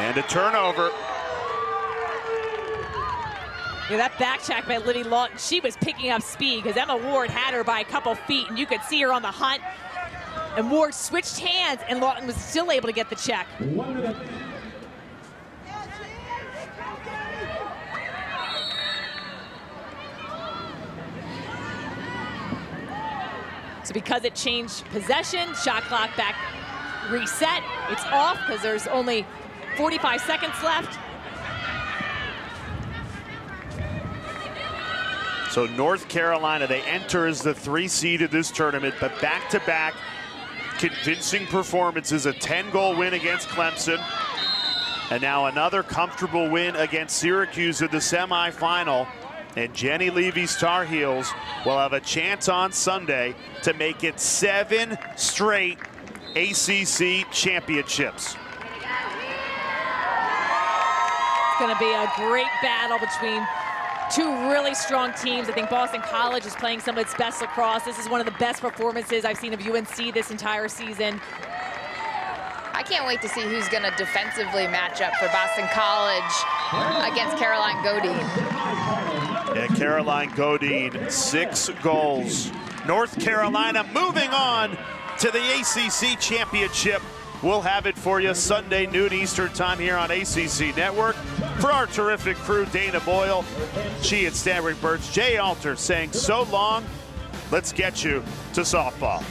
[SPEAKER 1] And a turnover.
[SPEAKER 2] Yeah, that back check by Liddy Lawton, she was picking up speed because Emma Ward had her by a couple feet, and you could see her on the hunt. And Ward switched hands, and Lawton was still able to get the check. So because it changed possession, shot clock back reset. It's off because there's only 45 seconds left.
[SPEAKER 1] So North Carolina, they enter as the 3 seed of this tournament, but back-to-back convincing performances, a 10-goal win against Clemson, and now another comfortable win against Syracuse in the semifinal. And Jenny Levy's Tar Heels will have a chance on Sunday to make it 7 straight ACC championships.
[SPEAKER 2] It's going to be a great battle between 2 really strong teams. I think Boston College is playing some of its best lacrosse. This is one of the best performances I've seen of UNC this entire season.
[SPEAKER 3] I can't wait to see who's going to defensively match up for Boston College against Caroline Godine.
[SPEAKER 1] And Caroline Godine, 6 goals. North Carolina moving on to the ACC Championship. We'll have it for you Sunday, noon Eastern time here on ACC Network. For our terrific crew, Dana Boyle, she and Stanwick Birch, Jay Alter saying so long. Let's get you to softball.